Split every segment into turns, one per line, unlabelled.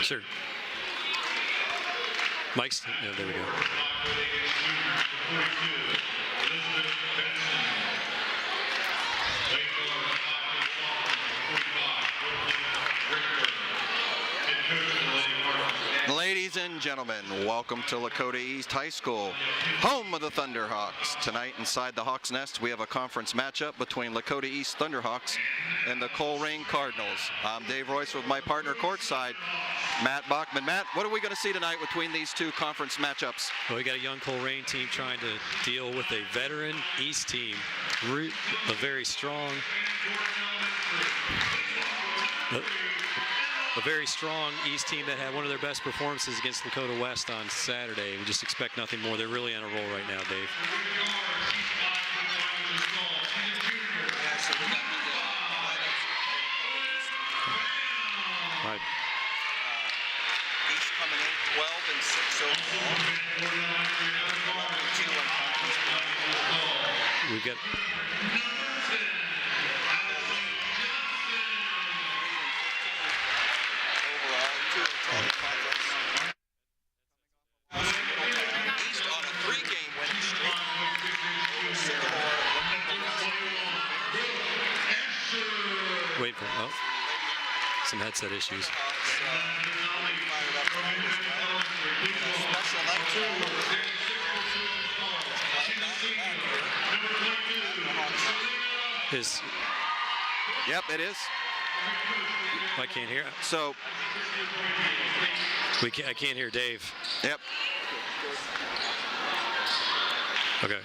Sure. Mike's, yeah, there we go.
Ladies and gentlemen, welcome to Lakota East High School, home of the Thunderhawks. Tonight inside the Hawks Nest, we have a conference matchup between Lakota East Thunderhawks and the Colerain Cardinals. I'm Dave Royce with my partner courtside, Matt Bachman. Matt, what are we going to see tonight between these two conference matchups?
Well, we got a young Colerain team trying to deal with a veteran East team, a very strong East team that had one of their best performances against Lakota West on Saturday. We just expect nothing more. They're really on a roll right now, Dave. All right.
East coming in 12 and 6 overall. 11 and 2 on conference play.
We've got wait for some headset issues. Yep, it is. I can't hear.
So
I can't hear Dave.
Yep.
Okay.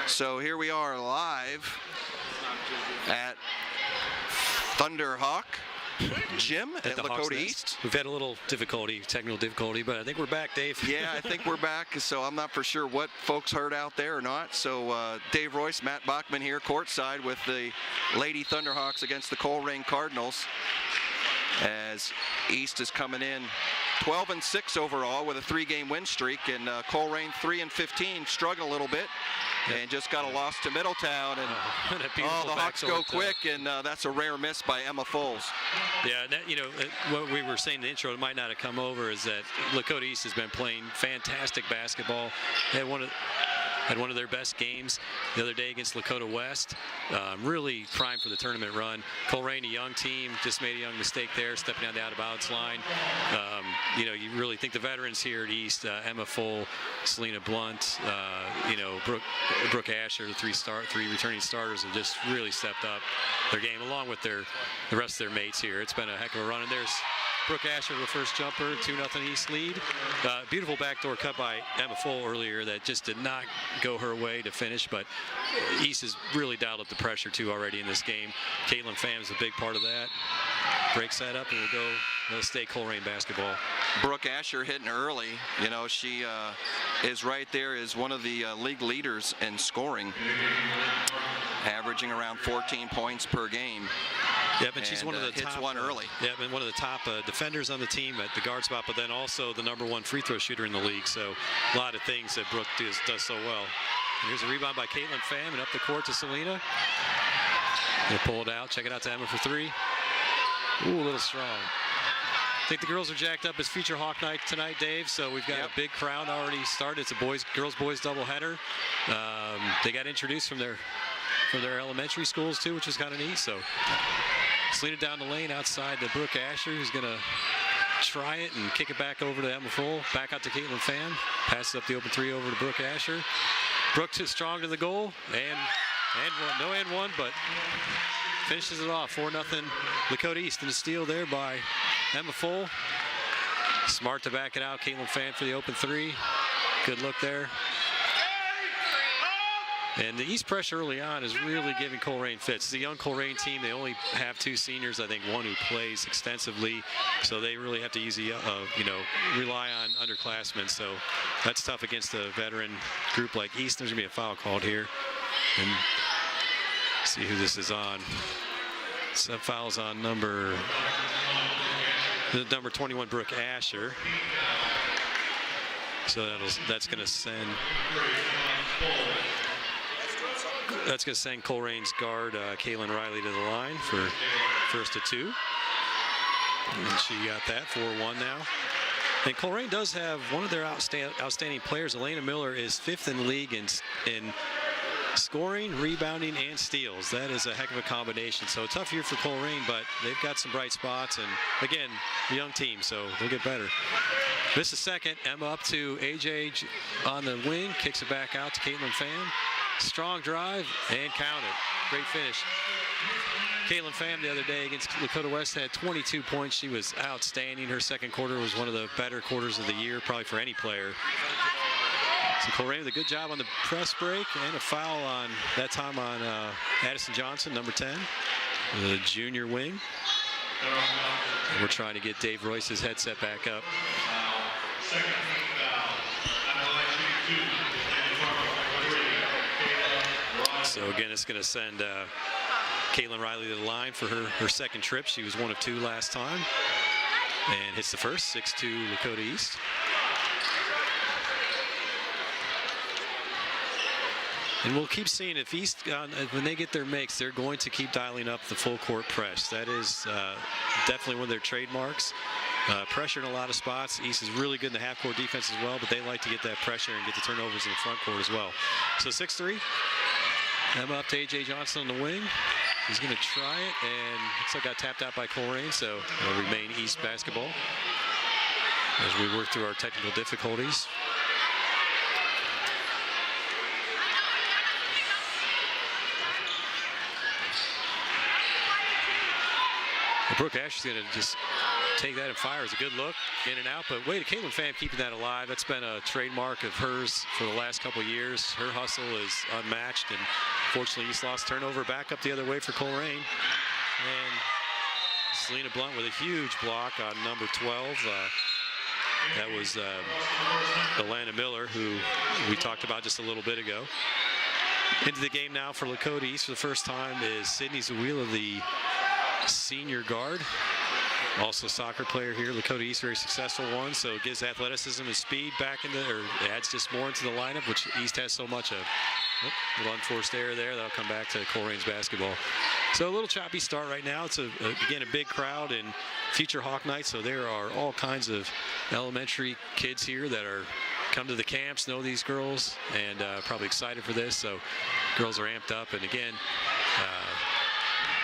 So here we are live at Thunderhawk Gym at Lakota East.
We've had a little technical difficulty, but I think we're back, Dave.
Yeah, I think we're back, so I'm not for sure what folks heard out there or not. So Dave Royce, Matt Bachman here courtside with the Lady Thunderhawks against the Colerain Cardinals, as East is coming in 12 and 6 overall with a 3-game win streak, and Colerain 3 and 15, struggling a little bit. And just got a loss to Middletown, and the Hawks go quick, and that's a rare miss by Emma Foles.
Yeah, what we were saying in the intro, it might not have come over, is that Lakota East has been playing fantastic basketball. They had one of their best games the other day against Lakota West. Really primed for the tournament run. Colerain, a young team, just made a young mistake there, stepping down the out-of-bounds line. You really think the veterans here at East, Emma Full, Selena Blunt, Brooke Asher, the three returning starters, have just really stepped up their game, along with the rest of their mates here. It's been a heck of a run, and there's Brooke Asher, the first jumper, 2-0 East lead. Beautiful backdoor cut by Emma Full earlier that just did not go her way to finish, but East has really dialed up the pressure too already in this game. Caitlin Pham is a big part of that. Breaks that up, and we'll stay Colerain basketball.
Brooke Asher hitting early. She is right there as one of the league leaders in scoring, averaging around 14 points per game.
Yep, and she's one of the
hits
top,
one early.
Yep, and one of the top defenders on the team at the guard spot, but then also the #1 free throw shooter in the league. So a lot of things that Brooke does so well. And here's a rebound by Caitlin Pham, and up the court to Selena. They pull it out. Check it out to Emma for 3. Ooh, a little strong. I think the girls are jacked up. It's Future Hawk Night tonight, Dave, so we've got a big crowd already started. It's a girls-boys doubleheader. They got introduced from their elementary schools too, which is kind of neat. So Selena down the lane outside to Brooke Asher, who's going to try it and kick it back over to Emma Full. Back out to Caitlin Pham. Passes up the open 3 over to Brooke Asher. Brooke is strong to the goal, and one, but finishes it off. 4-0 Lakota East, and a steal there by Emma Full. Smart to back it out. Caitlin Pham for the open 3. Good look there. And the East pressure early on is really giving Colerain fits. It's a young Colerain team. They only have 2 seniors, I think one who plays extensively. So they really have to rely on underclassmen. So that's tough against a veteran group like East. There's going to be a foul called here. And see who this is on. Sub fouls on number 21, Brooke Asher. So that's going to send Colerain's guard Kaylin Riley to the line for first to 2. And she got that 4-1 now. And Colerain does have one of their outstanding players. Elena Miller is 5th in the league in scoring, rebounding, and steals. That is a heck of a combination. So a tough year for Colerain, but they've got some bright spots. And again, a young team, so they'll get better. This is second. Emma up to AJ on the wing, kicks it back out to Caitlin Pham. Strong drive and count it. Great finish. Caitlin Pham the other day against Lakota West had 22 points. She was outstanding. Her second quarter was one of the better quarters of the year, probably for any player. So Colerain with a good job on the press break and a foul on that time on Addison Johnson, number 10, the junior wing. And we're trying to get Dave Royce's headset back up. So again, it's going to send Caitlin Riley to the line for her second trip. She was 1 of 2 last time and hits the first, 6-2 Lakota East. And we'll keep seeing if East, when they get their mix, they're going to keep dialing up the full court press. That is definitely one of their trademarks. Pressure in a lot of spots. East is really good in the half-court defense as well, but they like to get that pressure and get the turnovers in the front court as well. So 6-3. Emma up to A.J. Johnson on the wing. He's going to try it, and looks like got tapped out by Colerain, so it'll remain East basketball as we work through our technical difficulties. Brooke Asher's going to just take that and fire. It's a good look, in and out. But wait, Caitlin Pham keeping that alive. That's been a trademark of hers for the last couple of years. Her hustle is unmatched, and fortunately, East lost turnover. Back up the other way for Colerain. And Selena Blunt with a huge block on number 12. That was Alana Miller, who we talked about just a little bit ago. Into the game now for Lakota East for the first time is Sydney Zawila, the senior guard, also a soccer player here. Lakota East, very successful one, so it gives athleticism and speed back into, or adds just more into the lineup, which East has so much of. A little unforced error there. That'll come back to Colerain's basketball. So a little choppy start right now. It's again a big crowd and future Hawk Night, so there are all kinds of elementary kids here that are come to the camps, know these girls, and probably excited for this. So girls are amped up, and again,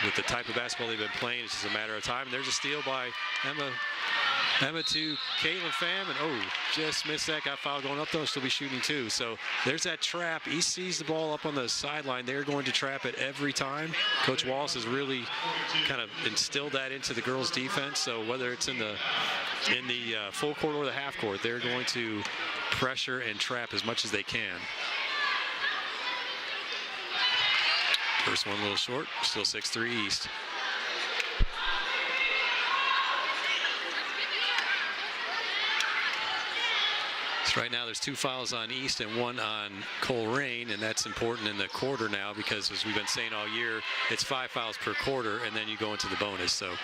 with the type of basketball they've been playing, it's just a matter of time. And there's a steal by Emma to Caitlin Pham, and just missed that. Got fouled going up though. She'll be shooting too. So there's that trap. East sees the ball up on the sideline. They're going to trap it every time. Coach Wallace has really kind of instilled that into the girls' defense. So whether it's in the full court or the half court, they're going to pressure and trap as much as they can. First one a little short, still 6-3 East. So right now there's 2 fouls on East and 1 on Colerain, and that's important in the quarter now because, as we've been saying all year, it's 5 fouls per quarter, and then you go into the bonus. So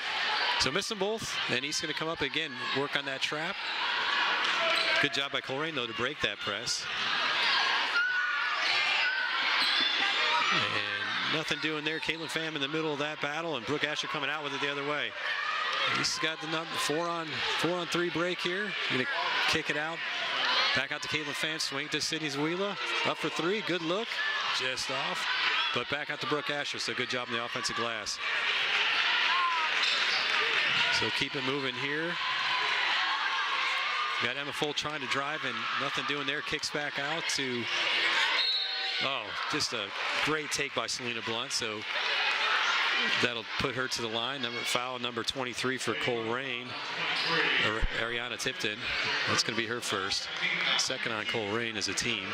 miss them both, and East's going to come up again, work on that trap. Good job by Colerain, though, to break that press. And nothing doing there. Caitlin Pham in the middle of that battle, and Brooke Asher coming out with it the other way. He's got the number 4 on 3 break here. Gonna kick it out. Back out to Caitlin Pham. Swing to Sydney Zawila. Up for 3. Good look. Just off. But back out to Brooke Asher. So good job on the offensive glass. So keep it moving here. Got Emma Full trying to drive and nothing doing there. Kicks back out to. Just a great take by Selena Blunt. So that'll put her to the line. Foul number 23 for Colerain. Ariana Tipton. That's going to be her first. Second on Colerain as a team.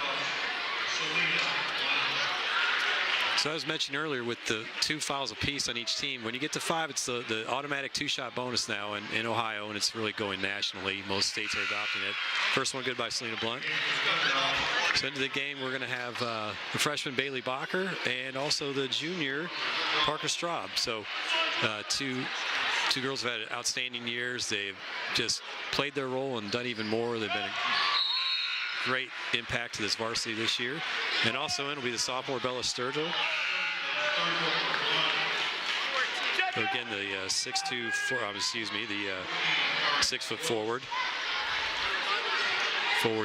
So I was mentioning earlier with the 2 fouls apiece on each team, when you get to 5, it's the automatic 2-shot bonus now in Ohio, and it's really going nationally. Most states are adopting it. First one good by Selena Blunt. So into the game, we're going to have the freshman Bailey Bacher and also the junior Parker Straub. So two girls have had outstanding years. They've just played their role and done even more. They've been a great impact to this varsity this year. And also in will be the sophomore Bella Sturgill. So again, the 6'2", the 6 foot forward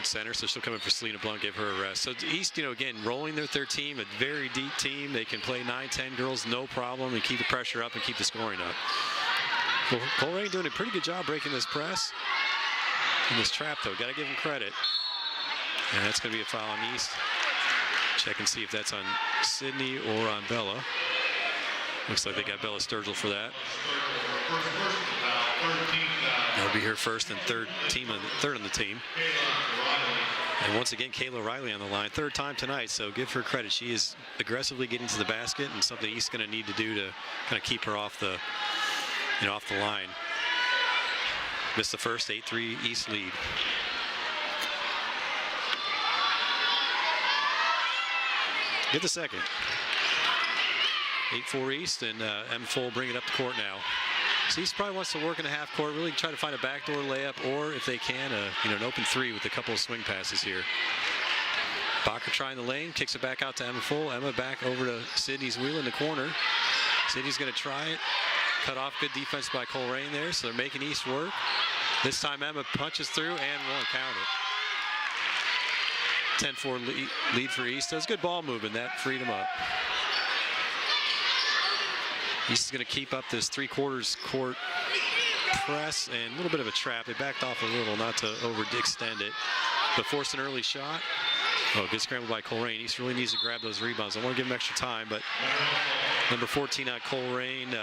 center. So she'll come in for Selena Blunt, give her a rest. So East, again, rolling their team, a very deep team. They can play 9-10 girls, no problem, and keep the pressure up and keep the scoring up. Well, Colerain doing a pretty good job breaking this press. In this trap, though, got to give them credit. And that's going to be a foul on East. Check and see if that's on Sydney or on Bella. Looks like they got Bella Sturgill for that. That'll be her first and third on the team. And once again, Kayla Riley on the line, third time tonight, so give her credit. She is aggressively getting to the basket, and something East's going to need to do to kind of keep her off the line. Missed the first, 8-3 East lead. Get the second. 8-4 East, and Emma Full bring it up the court now. So East probably wants to work in the half court, really try to find a backdoor layup, or if they can, an open three with a couple of swing passes here. Bacher trying the lane, kicks it back out to Emma Full. Emma back over to Sydney's wheel in the corner. Sydney's going to try it. Cut off, good defense by Colerain there, so they're making East work. This time Emma punches through and won't count it. 10-4 lead for East. That was good ball movement. That freed them up. East is going to keep up this three-quarters court press and a little bit of a trap. They backed off a little, not to overextend it, but forced an early shot. Oh, good scramble by Colerain. East really needs to grab those rebounds. I want to give them extra time, but number 14 on Colerain,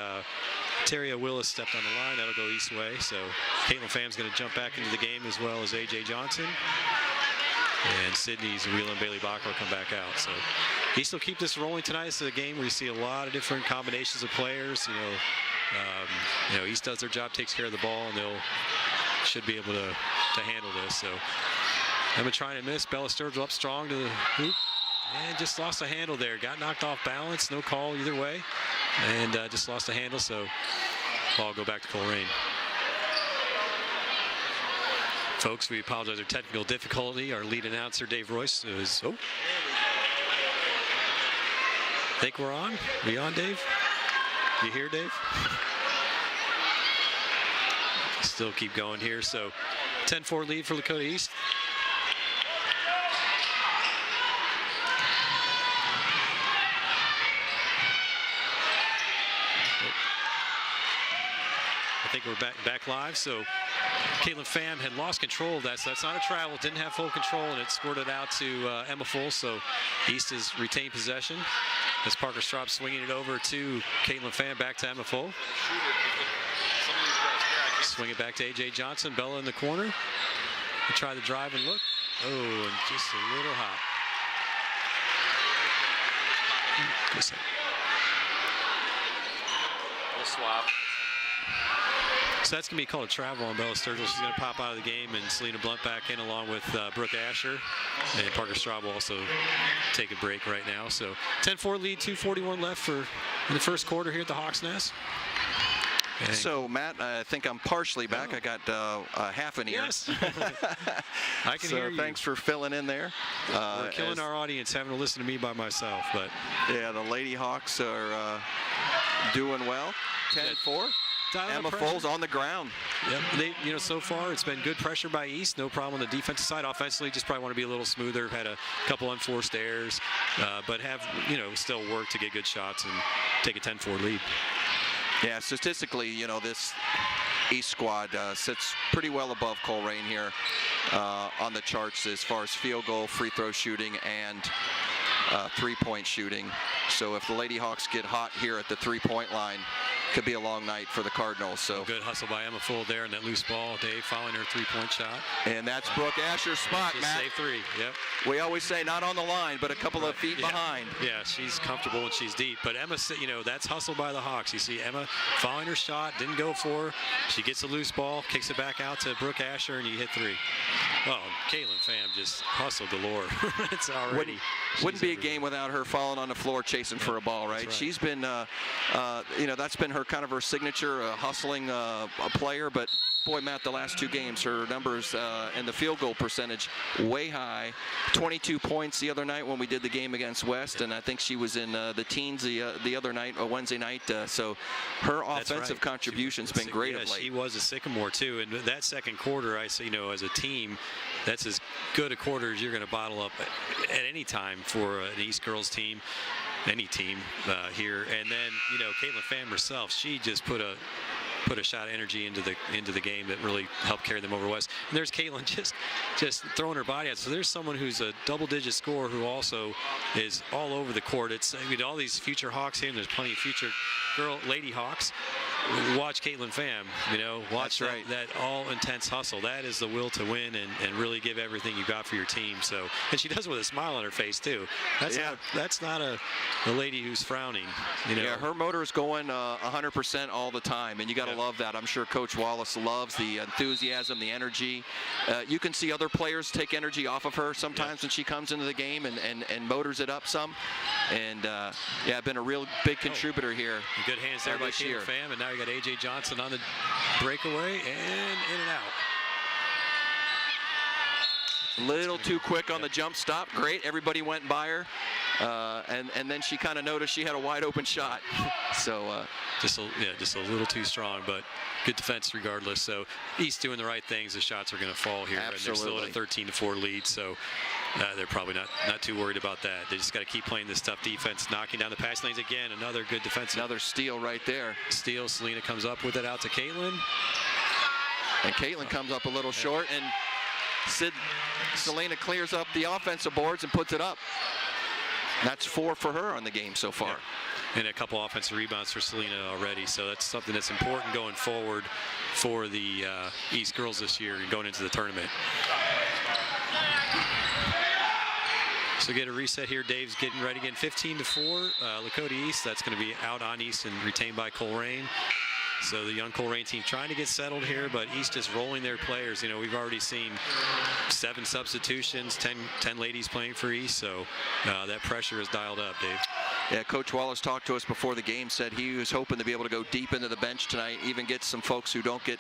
Terria Willis stepped on the line. That'll go East way. So Caitlin Pham's going to jump back into the game, as well as A.J. Johnson. And Sydney's Wheel and Bailey Bacher will come back out. So East will keep this rolling tonight. This is a game where you see a lot of different combinations of players. East does their job, takes care of the ball, and they'll should be able to handle this. So Emma trying to miss. Bella Sturgill up strong to the hoop. And just lost a handle there. Got knocked off balance. No call either way. And just lost a handle. So ball go back to Colerain. Folks, we apologize for technical difficulty. Our lead announcer, Dave Royce, is... Oh. Think we're on? We on, Dave? You here, Dave? Still keep going here. So 10-4 lead for Lakota East. I think we're back live. So Caitlin Pham had lost control of that, so that's not a travel. Didn't have full control, and it squirted out to Emma Full. So East has retained possession as Parker Straub swinging it over to Caitlin Pham, back to Emma Full. Swing it back to A.J. Johnson. Bella in the corner. They try the drive and look. Oh, and just a little hot. We'll swap. So that's going to be called a travel on Bella Sturgill. She's going to pop out of the game, and Selena Blunt back in along with Brooke Asher. And Parker Straub will also take a break right now. So 10-4 lead, 2:41 left in the first quarter here at the Hawks Nest. And
so, Matt, I think I'm partially back. I got half an ear.
Yes. I can hear you.
So thanks for filling in there.
We're killing our audience having to listen to me by myself. But
yeah, the Lady Hawks are doing well. 10-4. Emma Full's on the ground.
Yep. So far it's been good pressure by East. No problem on the defensive side. Offensively, just probably want to be a little smoother. Had a couple unforced errors, but have still work to get good shots and take a 10-4 lead.
Yeah, statistically, this East squad sits pretty well above Colerain here on the charts as far as field goal, free throw shooting, and three-point shooting. So if the Lady Hawks get hot here at the three-point line, could be a long night for the Cardinals. So
good hustle by Emma Full there, and that loose ball, Dave, following her three-point shot.
And that's Brooke Asher's spot, Matt.
Safe three. Yep.
We always say not on the line, but a couple of feet behind.
Yeah, she's comfortable when she's deep. But Emma, that's hustle by the Hawks. You see Emma following her shot, didn't go for her. She gets a loose ball, kicks it back out to Brooke Asher, and you hit three. Oh, Caitlin Pham just hustle galore. It's already.
Wouldn't be a game without her falling on the floor chasing for a ball, right? She's been, that's been her kind of her signature, hustling a player. But boy, Matt, the last 2 games, her numbers and the field goal percentage way high. 22 points the other night when we did the game against West, and I think she was in the teens the other night, Wednesday night. So her offensive contribution's been great of late.
She was a Sycamore too, and that second quarter, I say, as a team, that's as good a quarter as you're going to bottle up at any time for an East girls team, any team here. And then, Caitlin Pham herself, she just put a shot of energy into the game that really helped carry them over West. And there's Caitlin just throwing her body out. So there's someone who's a double-digit scorer who also is all over the court. It's all these future Hawks here, and there's plenty of future Lady Hawks. Watch Caitlin Pham, watch that all-intense hustle. That is the will to win and really give everything you got for your team. So, and she does it with a smile on her face too. That's not a lady who's frowning.
Yeah, her motor is going 100% all the time, and you got to love that. I'm sure Coach Wallace loves the enthusiasm, the energy. You can see other players take energy off of her sometimes when she comes into the game and motors it up some. And been a real big contributor here.
Good hands there by Caitlin Pham, and now you got A.J. Johnson on the breakaway and in and out.
Little too quick on the jump stop. Great, everybody went by her, and then she kind of noticed she had a wide open shot. So
just a little too strong, but good defense regardless. So East doing the right things. The shots are going to fall here.
Absolutely.
And they're still at a 13-4 lead, so they're probably not too worried about that. They just got to keep playing this tough defense, knocking down the pass lanes again. Another good defensive.
Another steal right there.
Steal. Selena comes up with it out to Caitlin.
And Caitlin comes up a little short, and Selena clears up the offensive boards and puts it up. That's 4 for her on the game so far.
And a couple offensive rebounds for Selena already. So that's something that's important going forward for the East girls this year and going into the tournament. So get a reset here. Dave's getting ready again. 15-4. Lakota East, that's going to be out on East and retained by Colerain. So the young Colerain team trying to get settled here, but East is rolling their players. We've already seen 7 substitutions, 10 ladies playing for East, so that pressure is dialed up, Dave.
Yeah, Coach Wallace talked to us before the game, said he was hoping to be able to go deep into the bench tonight, even get some folks who don't get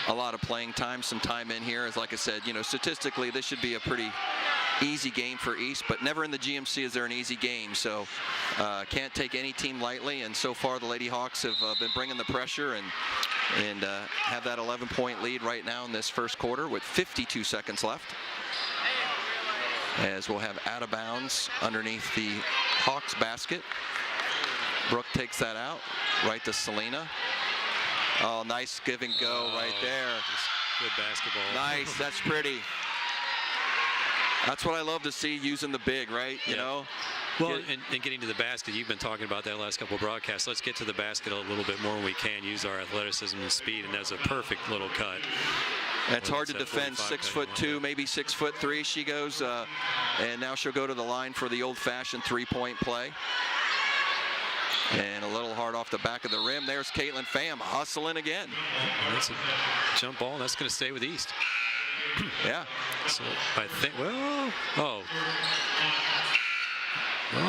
a lot of playing time, some time in here. As like I said, statistically, this should be a pretty easy game for East, but never in the GMC is there an easy game, so can't take any team lightly. And so far the Lady Hawks have been bringing the pressure and have that 11-point lead right now in this first quarter with 52 seconds left, as we'll have out of bounds underneath the Hawks basket. Brooke takes that out right to Selena. Oh, nice give and go right there.
Good basketball.
Nice, that's pretty. That's what I love to see, using the big, right? You know?
Well, and getting to the basket, you've been talking about that last couple of broadcasts. Let's get to the basket a little bit more when we can, use our athleticism and speed, and that's a perfect little cut.
That's hard to defend. 6'2", maybe 6'3" she goes, and now she'll go to the line for the old-fashioned three-point play. And a little hard off the back of the rim. There's Caitlin Pham hustling again.
And that's a jump ball, and that's going to stay with East.
Yeah.
So I think,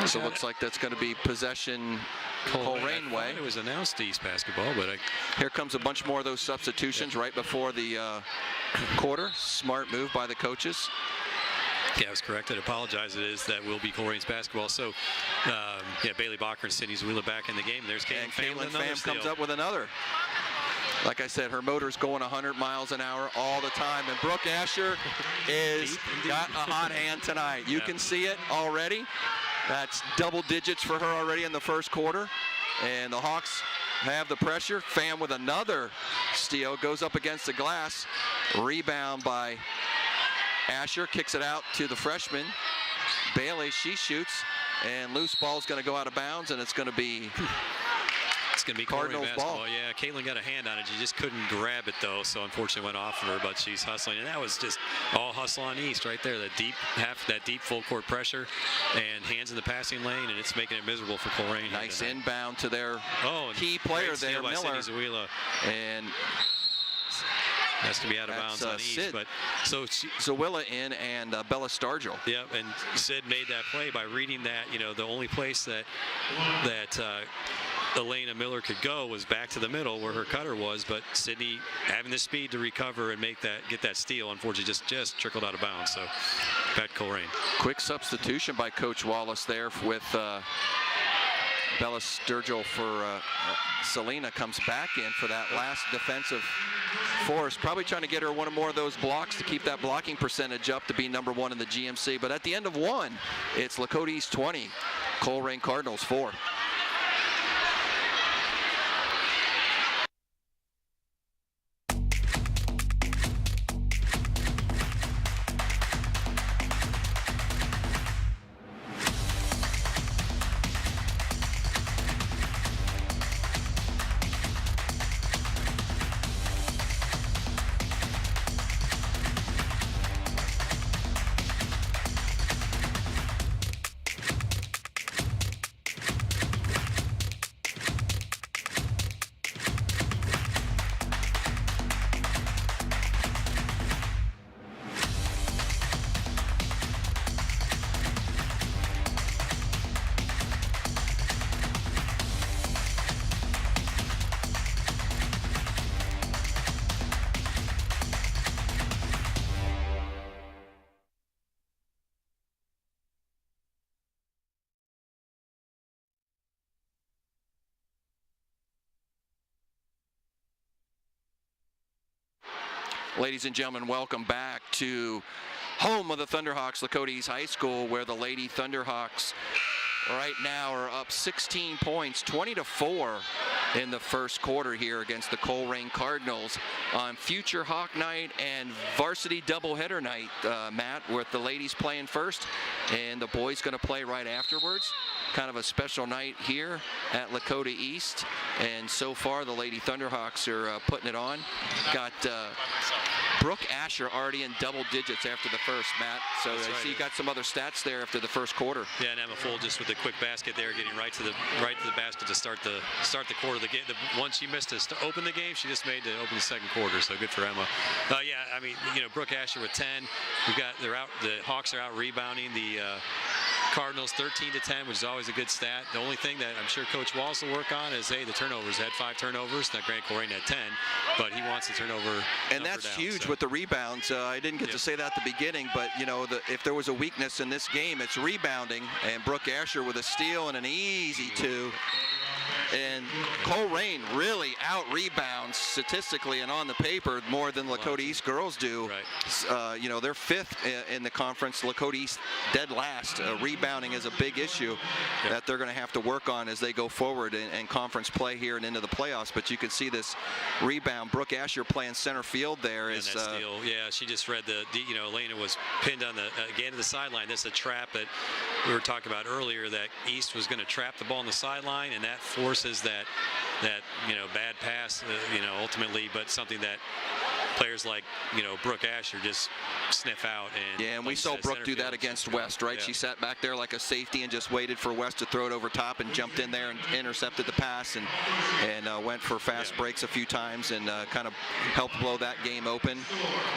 So it looks like that's going to be possession Colerain way.
It was announced East basketball, but
here comes a bunch more of those substitutions right before the quarter. Smart move by the coaches.
Yeah, I was correct. I apologize. That will be Colerain's basketball. So, Bailey Bacher and Sydney Wheeler back in the game. There's Caitlin
Pham comes up with another. Like I said, her motor's going 100 miles an hour all the time. And Brooke Asher is got a hot hand tonight. You can see it already. That's double digits for her already in the first quarter. And the Hawks have the pressure. Pham with another steal, goes up against the glass. Rebound by Asher, kicks it out to the freshman. Bailey, she shoots, and loose ball's going to go out of bounds, and it's going to be Cardinals ball.
Yeah, Caitlin got a hand on it. She just couldn't grab it, though, so unfortunately went off of her, but she's hustling. And that was just all hustle on East right there. That deep full court pressure and hands in the passing lane, and it's making it miserable for Colerain.
Nice inbound to their key player there, Miller. And
That's going to be out of bounds on East.
Sid.
But so
Zawilla in and Bella Stargell.
Yeah, and Sid made that play by reading that, the only place that Elena Miller could go was back to the middle where her cutter was, but Sydney having the speed to recover and get that steal, unfortunately just trickled out of bounds. So back to Colerain.
Quick substitution by Coach Wallace there with Bella Sturgill for Selena comes back in for that last defensive force. Probably trying to get her one or more of those blocks to keep that blocking percentage up to be #1 in the GMC. But at the end of one, it's Lakota East 20, Colerain Cardinals 4. Ladies and gentlemen, welcome back to home of the Thunderhawks, Lakota East High School, where the Lady Thunderhawks right now are up 16 points, 20-4 in the first quarter here against the Colerain Cardinals on Future Hawk Night and Varsity doubleheader night, Matt, with the ladies playing first and the boys going to play right afterwards. Kind of a special night here at Lakota East, and so far the Lady Thunderhawks are putting it on. Got Brooke Asher already in double digits after the first, Matt. So I see you got some other stats there after the first quarter.
Yeah, and Emma Full just with the quick basket there, getting right to the basket to start the quarter of the game. The one she missed to open the game, she just made to open the second quarter. So good for Emma. Yeah, I mean, Brooke Asher with 10. The Hawks are out rebounding the Cardinals 13-10, which is always a good stat. The only thing that I'm sure Coach Walls will work on is, hey, the turnovers. Had 5 turnovers. Now, Grant Colerain had 10, but he wants the turnover.
And that's down, huge with the rebounds. I didn't get to say that at the beginning, but if there was a weakness in this game, it's rebounding. And Brooke Asher with a steal and an easy 2. And Colerain really out-rebounds statistically and on the paper more than Lakota East girls do. Right. They're 5th in the conference. Lakota East dead last. Rebounding is a big issue that they're going to have to work on as they go forward in conference play here and into the playoffs. But you can see this rebound. Brooke Asher playing center field there.
And that steal, yeah, she just read Elena was pinned on again to the sideline. That's a trap that we were talking about earlier, that East was going to trap the ball on the sideline, and that forces that bad pass, ultimately, but something that players like Brooke Asher just sniff out.
And we saw Brooke do that against West, right? Yeah. She sat back there like a safety and just waited for West to throw it over top and jumped in there and intercepted the pass and went for fast breaks a few times and kind of helped blow that game open.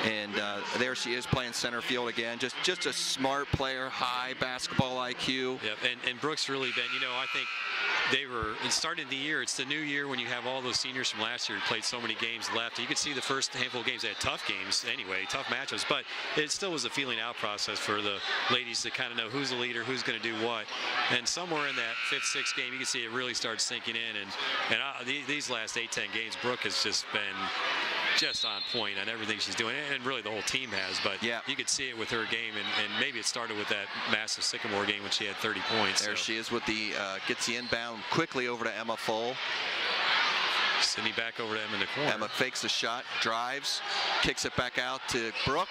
And there she is playing center field again. Just a smart player, high basketball IQ.
Yep, and Brooke's really been, I think it started the year. It's the new year when you have all those seniors from last year who played so many games left. You could see the first handful of games, they had tough games anyway, tough matchups, but it still was a feeling out process for the ladies to kind of know who's the leader, who's going to do what. And somewhere in that 5th, 6th game, you can see it really start sinking in. And these last 8-10 games, Brooke has just been just on point on everything she's doing, and really the whole team has. But you could see it with her game, and maybe it started with that massive Sycamore game when she had 30 points.
There she is with gets the inbound quickly over to Emma Full.
Sydney back over to Emma in the corner.
Emma fakes the shot, drives, kicks it back out to Brooke,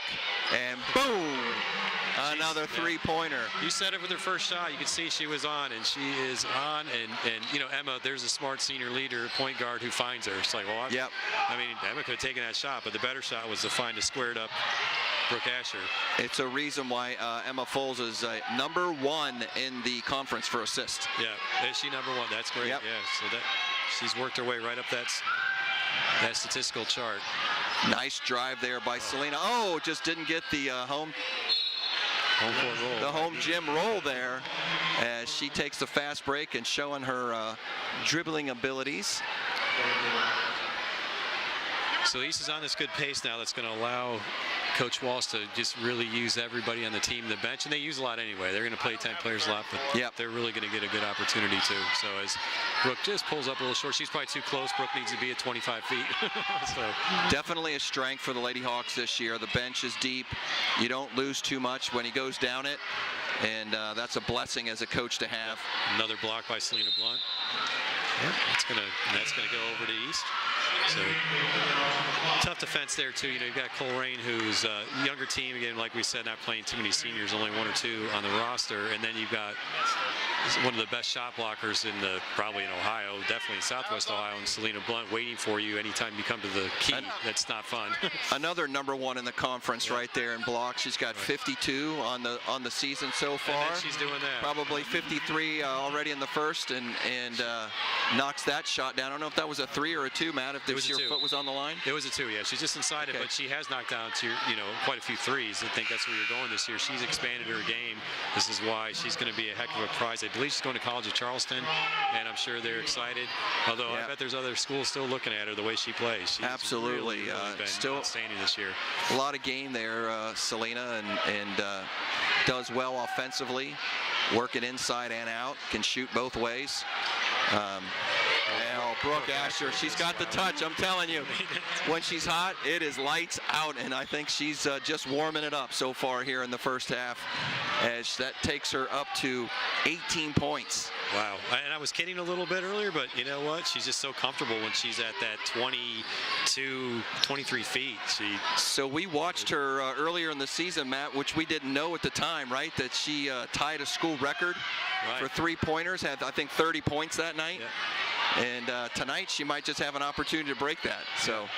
and boom! Another three-pointer.
You said it with her first shot. You could see she was on, and she is on. And Emma, there's a smart senior leader, point guard, who finds her. It's like, well, Emma could have taken that shot, but the better shot was to find a squared-up Brooke Asher.
It's a reason why Emma Foles is #1 in the conference for assists.
Yeah, is she #1? That's great. Yep. Yeah, so she's worked her way right up that statistical chart.
Nice drive there by Selena. Oh, just didn't get the home
court roll.
The home gym roll there, as she takes the fast break and showing her dribbling abilities.
So East is on this good pace now that's going to allow Coach Walsh to just really use everybody on the team, the bench, and they use a lot anyway. They're going to play 10 players a lot, but they're really going to get a good opportunity too. So as Brooke just pulls up a little short, she's probably too close. Brooke needs to be at 25 feet. So
definitely a strength for the Lady Hawks this year. The bench is deep. You don't lose too much when he goes down it, and that's a blessing as a coach to have.
Another block by Selena Blunt. Yep, that's gonna go over to East. So tough defense there too. You know, you've got Colerain, who's a younger team, again, like we said, not playing too many seniors, only 1 or 2 on the roster, and then you've got one of the best shot blockers in probably in Ohio, definitely in Southwest Ohio, and Selena Blunt waiting for you anytime you come to the key. That's not fun. Another #1 in the conference right there in blocks. She's got 52 on the season so far. And she's doing that.
Probably 53 already in the first, and knocks that shot down. I don't know if that was a 3 or a 2, Matt, if your foot was on the line.
It was a 2, yeah. She's just inside it, but she has knocked down quite a few threes. I think that's where you're going this year. She's expanded her game. This is why she's going to be a heck of a prize. I believe she's going to College of Charleston, and I'm sure they're excited. Although I bet there's other schools still looking at her the way she plays. She's
absolutely
really been
still
outstanding this year.
A lot of game there, Selena, and does well offensively, working inside and out, can shoot both ways. Brooke Asher, she's got the touch, I'm telling you. When she's hot, it is lights out, and I think she's just warming it up so far here in the first half, as that takes her up to 18 points.
Wow, and I was kidding a little bit earlier, but you know what? She's just so comfortable when she's at that 22, 23 feet.
So we watched her earlier in the season, Matt, which we didn't know at the time, right? That she tied a school record for 3-pointers, had I think 30 points that night. And tonight she might just have an opportunity to break that. So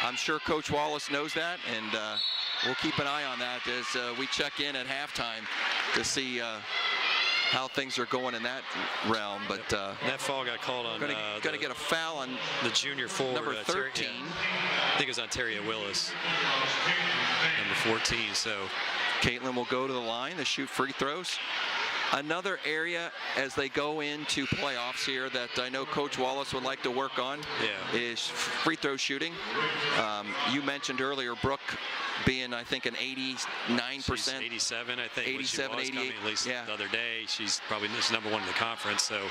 I'm sure Coach Wallace knows that, and we'll keep an eye on that as we check in at halftime to see how things are going in that realm. But
that foul got called on.
Going to get a foul on
the junior forward,
number 13.
I think it was on Terria Willis, number 14. So
Caitlin will go to the line to shoot free throws. Another area as they go into playoffs here that I know Coach Wallace would like to work on is free throw shooting. You mentioned earlier Brooke being, I think, an 89%.
She's 87, I think.
87, 88.
At least the other day. She's probably #1 in the conference. So,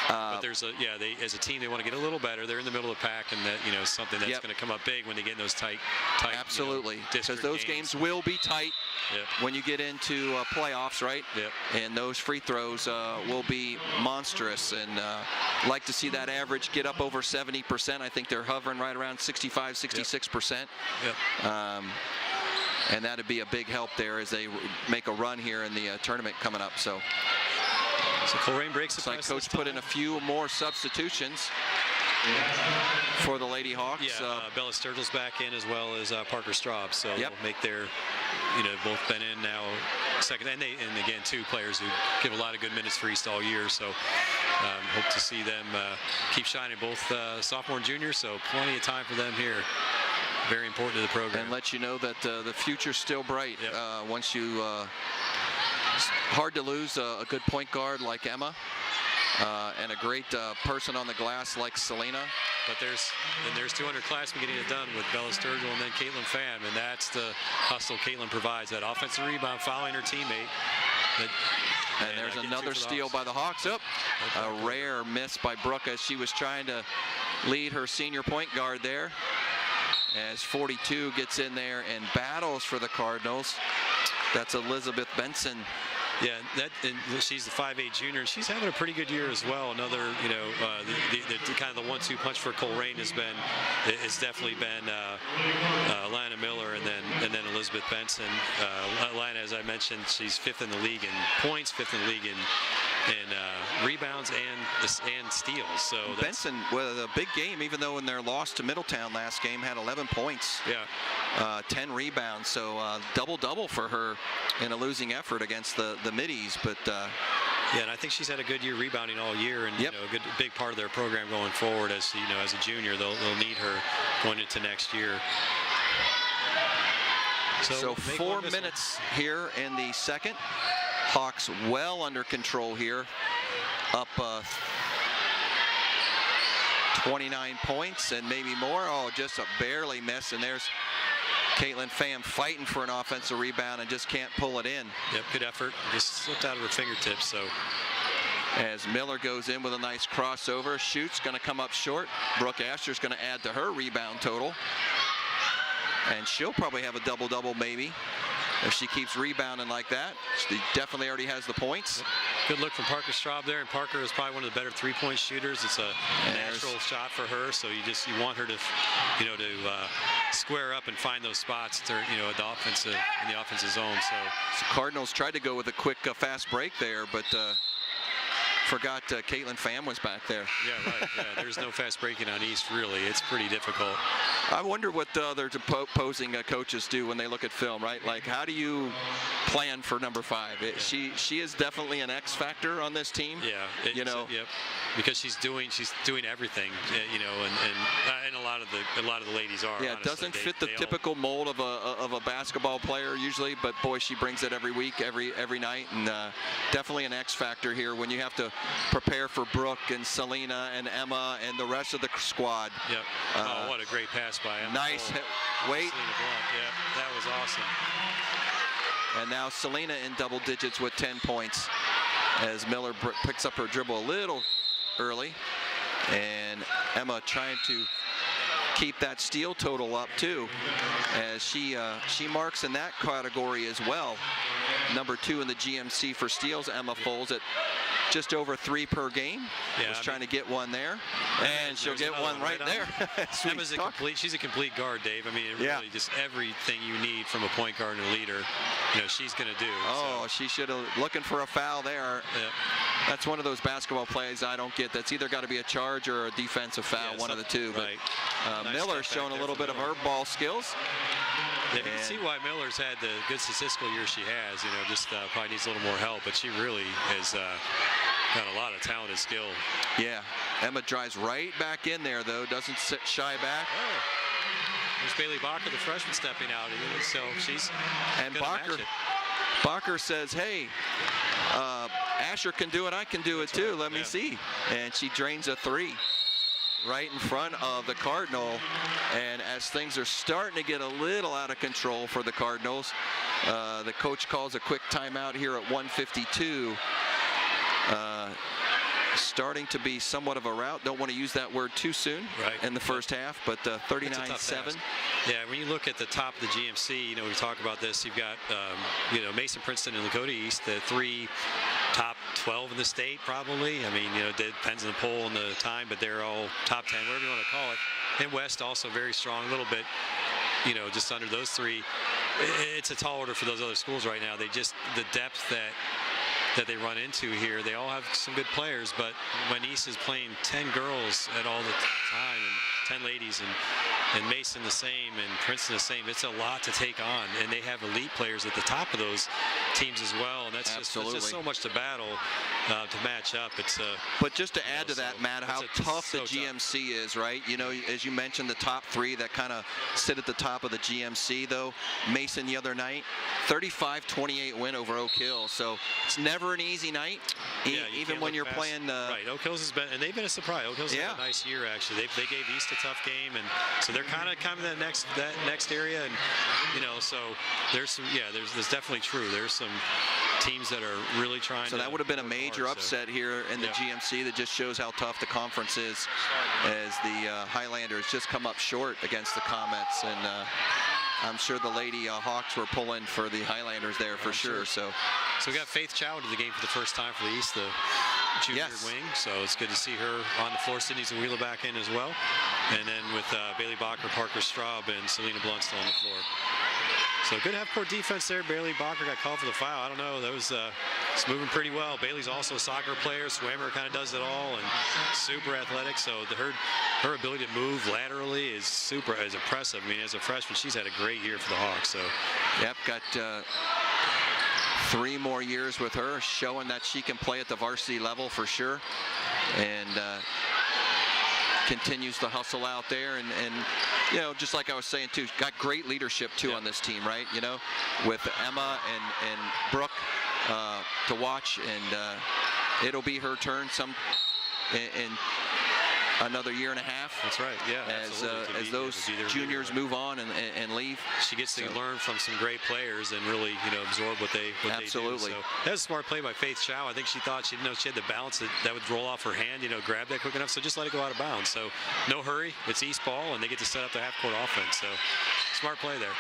but there's they as a team they want to get a little better. They're in the middle of the pack, and that something that's going to come up big when they get in those tight.
Absolutely, because those games will be tight when you get into playoffs, right? And those free throws will be monstrous, and like to see that average get up over 70%. I think they're hovering right around 65, 66%. And that'd be a big help there as they make a run here in the tournament coming up. So
Colerain breaks the
press. Like Coach put in a few more substitutions for the Lady Hawks.
Bella Sturgill's back in, as well as Parker Straub. So they'll make their, both been in now second, and again 2 players who give a lot of good minutes for East all year. So hope to see them keep shining, both sophomore and junior. So plenty of time for them here. Very important to the program.
And let you know that the future's still bright. Once you, hard to lose a good point guard like Emma. And a great person on the glass like Selena.
But there's 200 classmen getting it done with Bella Sturgill and then Caitlin Pham, and that's the hustle Caitlin provides. That offensive rebound, following her teammate.
And there's another steal by the Hawks. A rare miss by Brooke as she was trying to lead her senior point guard there. As 42 gets in there and battles for the Cardinals. That's Elizabeth Benson.
Yeah, and she's the 5'8" junior. She's having a pretty good year as well. Another, the kind of the 1-2 punch for Colerain it's definitely been Lana Miller and then Elizabeth Benson. Lana, as I mentioned, she's 5th in the league in points, 5th in the league in rebounds and steals. So
Benson with a big game, even though in their loss to Middletown last game had 11 points. 10 rebounds. So double-double for her in a losing effort against the Middies. But
and I think she's had a good year rebounding all year, and a big part of their program going forward. As as a junior, they'll need her going into next year.
So 4 minutes here in the second. Hawks well under control here. Up 29 points and maybe more. Oh, just a barely miss. And there's Caitlin Pham fighting for an offensive rebound and just can't pull it in.
Yep, good effort. Just slipped out of her fingertips. So
as Miller goes in with a nice crossover, shoots, going to come up short. Brooke Asher's going to add to her rebound total. And she'll probably have a double-double maybe if she keeps rebounding like that. She definitely already has the points.
Good look from Parker Straub there, and Parker is probably one of the better three-point shooters. It's a natural shot for her, so you want her to, square up and find those spots to, in the offensive zone. So
Cardinals tried to go with a quick, fast break there, but forgot Caitlin Pham was back there.
Yeah, right. Yeah, there's no fast breaking on East, really. It's pretty difficult.
I wonder what the other opposing coaches do when they look at film, right? Like, how do you plan for number 5? She is definitely an X factor on this team.
Yeah, yep. Because she's doing everything, and a lot of the ladies are.
Yeah, it doesn't fit the typical mold of a basketball player usually, but boy, she brings it every week, every night, and definitely an X factor here when you have to prepare for Brooke and Selena and Emma and the rest of the squad.
Yep. Oh, what a great pass by Emma.
Nice wait.
Selena Blunt. Yeah, that was awesome.
And now Selena in double digits with 10 points as Miller picks up her dribble a little early, and Emma trying to keep that steal total up too, as she marks in that category as well. Number 2 in the GMC for steals. Emma Foles at just over 3 per game.
Yeah,
trying to get one there, and she'll get one right there.
Emma's she's a complete guard, Dave. I mean, really just everything you need from a point guard and a leader, she's going to do.
Oh, she should have looking for a foul there.
Yeah.
That's one of those basketball plays I don't get. That's either got to be a charge or a defensive foul, one of the two.
Right.
But nice Miller's showing a little bit of her ball skills.
Yeah, you can see why Miller's had the good statistical year she has. Just probably needs a little more help, but she really has got a lot of talented skill.
Yeah, Emma drives right back in there though, doesn't shy back.
Oh. There's Bailey Bacher, the freshman, stepping out. So she's
Bacher says, hey, Asher can do it, I can do it too, let me see. And she drains a 3 right in front of the Cardinal. And as things are starting to get a little out of control for the Cardinals, the coach calls a quick timeout here at 1:52. Starting to be somewhat of a rout. Don't want to use that word too soon in the first half, but 39-7.
Yeah, when you look at the top of the GMC, we talk about this. You've got, Mason, Princeton, and Lakota East, the 3 top 12 in the state, probably. I mean, it depends on the poll and the time, but they're all top 10, whatever you want to call it. And West also very strong, a little bit, just under those 3. It's a tall order for those other schools right now. The depth that they run into here, they all have some good players, but when East is playing 10 girls at all the time and 10 ladies and Mason the same and Princeton the same, it's a lot to take on, and they have elite players at the top of those teams as well, and that's just so much to battle to match up.
But just to add to that, Matt, how tough the GMC is, right? As you mentioned, the top 3 that kind of sit at the top of the GMC, though. Mason the other night, 35-28 win over Oak Hill, so it's never an easy night, even when you're playing.
Right, Oak Hills has been, and they've been a surprise. Oak Hills had a nice year actually. They gave East a tough game, and so they're kind of in that next area, and so there's some, there's definitely true. There's some teams that are really trying. So
that would have been a major upset here in the GMC. That just shows how tough the conference is, as the Highlanders just come up short against the Comets, and I'm sure the Lady Hawks were pulling for the Highlanders there for sure. So
we got Faith Chow into the game for the first time for the East, the junior wing. So it's good to see her on the floor. Sydney Zawila back in as well. And then with Bailey Bacher, Parker Straub, and Selena Blunt still on the floor. So good half-court defense there. Bailey Bacher got called for the foul. I don't know. That was it's moving pretty well. Bailey's also a soccer player. Swimmer, kind of does it all, and super athletic. So her ability to move laterally is impressive. I mean, as a freshman, she's had a great year for the Hawks. So,
got 3 more years with her, showing that she can play at the varsity level for sure. And continues to hustle out there, and you know, just like I was saying too, got great leadership too on this team, right? You know, with Emma and Brooke to watch, and it'll be her turn in another year and a half.
That's right. Yeah.
As those juniors move on and leave,
she gets to learn from some great players and really, you know, absorb what they do. So that was a smart play by Faith Chow. I think she thought she didn't know she had the balance that would roll off her hand, you know, grab that quick enough. So just let it go out of bounds. So no hurry. It's East ball, and they get to set up the half-court offense. So smart play there.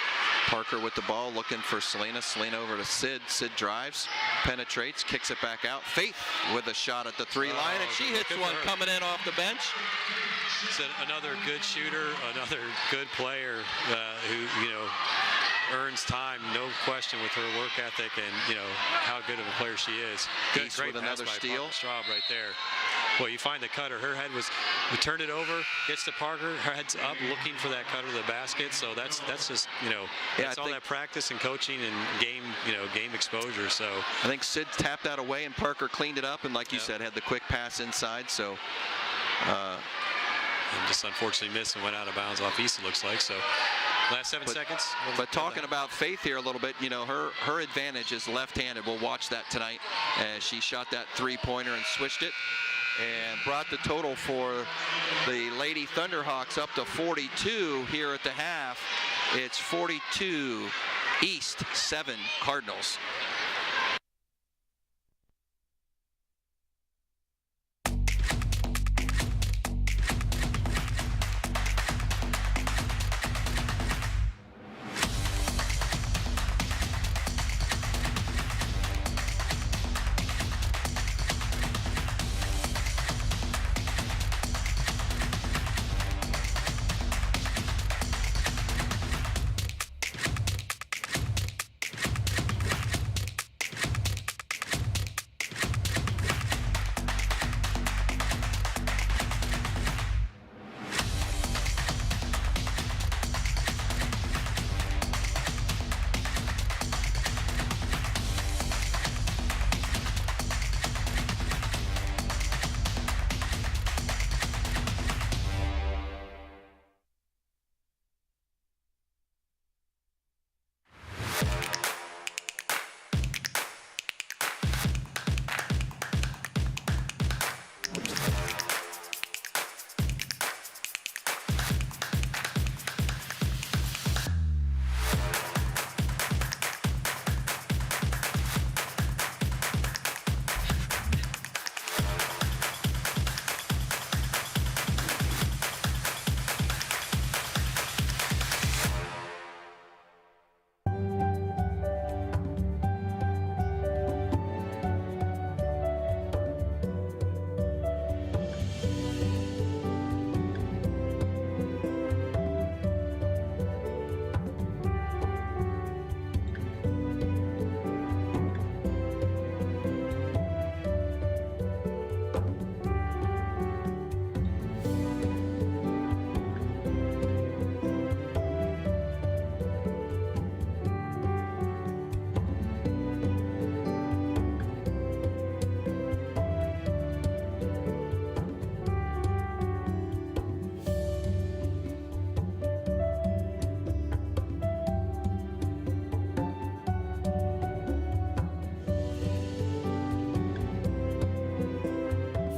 Parker with the ball, looking for Selena. Selena over to Sid. Sid drives, penetrates, kicks it back out. Faith with a shot at the three-line, and she hits one coming in off the bench.
So another good shooter, another good player who, you know, earns time, no question, with her work ethic and, you know, how good of a player she is.
Great with another steal.
Straub right there. Well, you find the cutter. Her head was, we turned it over, gets to Parker, her head's up looking for that cutter to the basket. So that's just, you know, it's all that practice and coaching and game exposure. So
I think Sid tapped that away and Parker cleaned it up, and like you said, had the quick pass inside. So
and just unfortunately missed and went out of bounds off East, it looks like. So last 7 seconds.
But talking about Faith here a little bit, you know, her advantage is left-handed. We'll watch that tonight as she shot that three-pointer and switched it and brought the total for the Lady Thunderhawks up to 42 here at the half. It's 42 East, 7 Cardinals.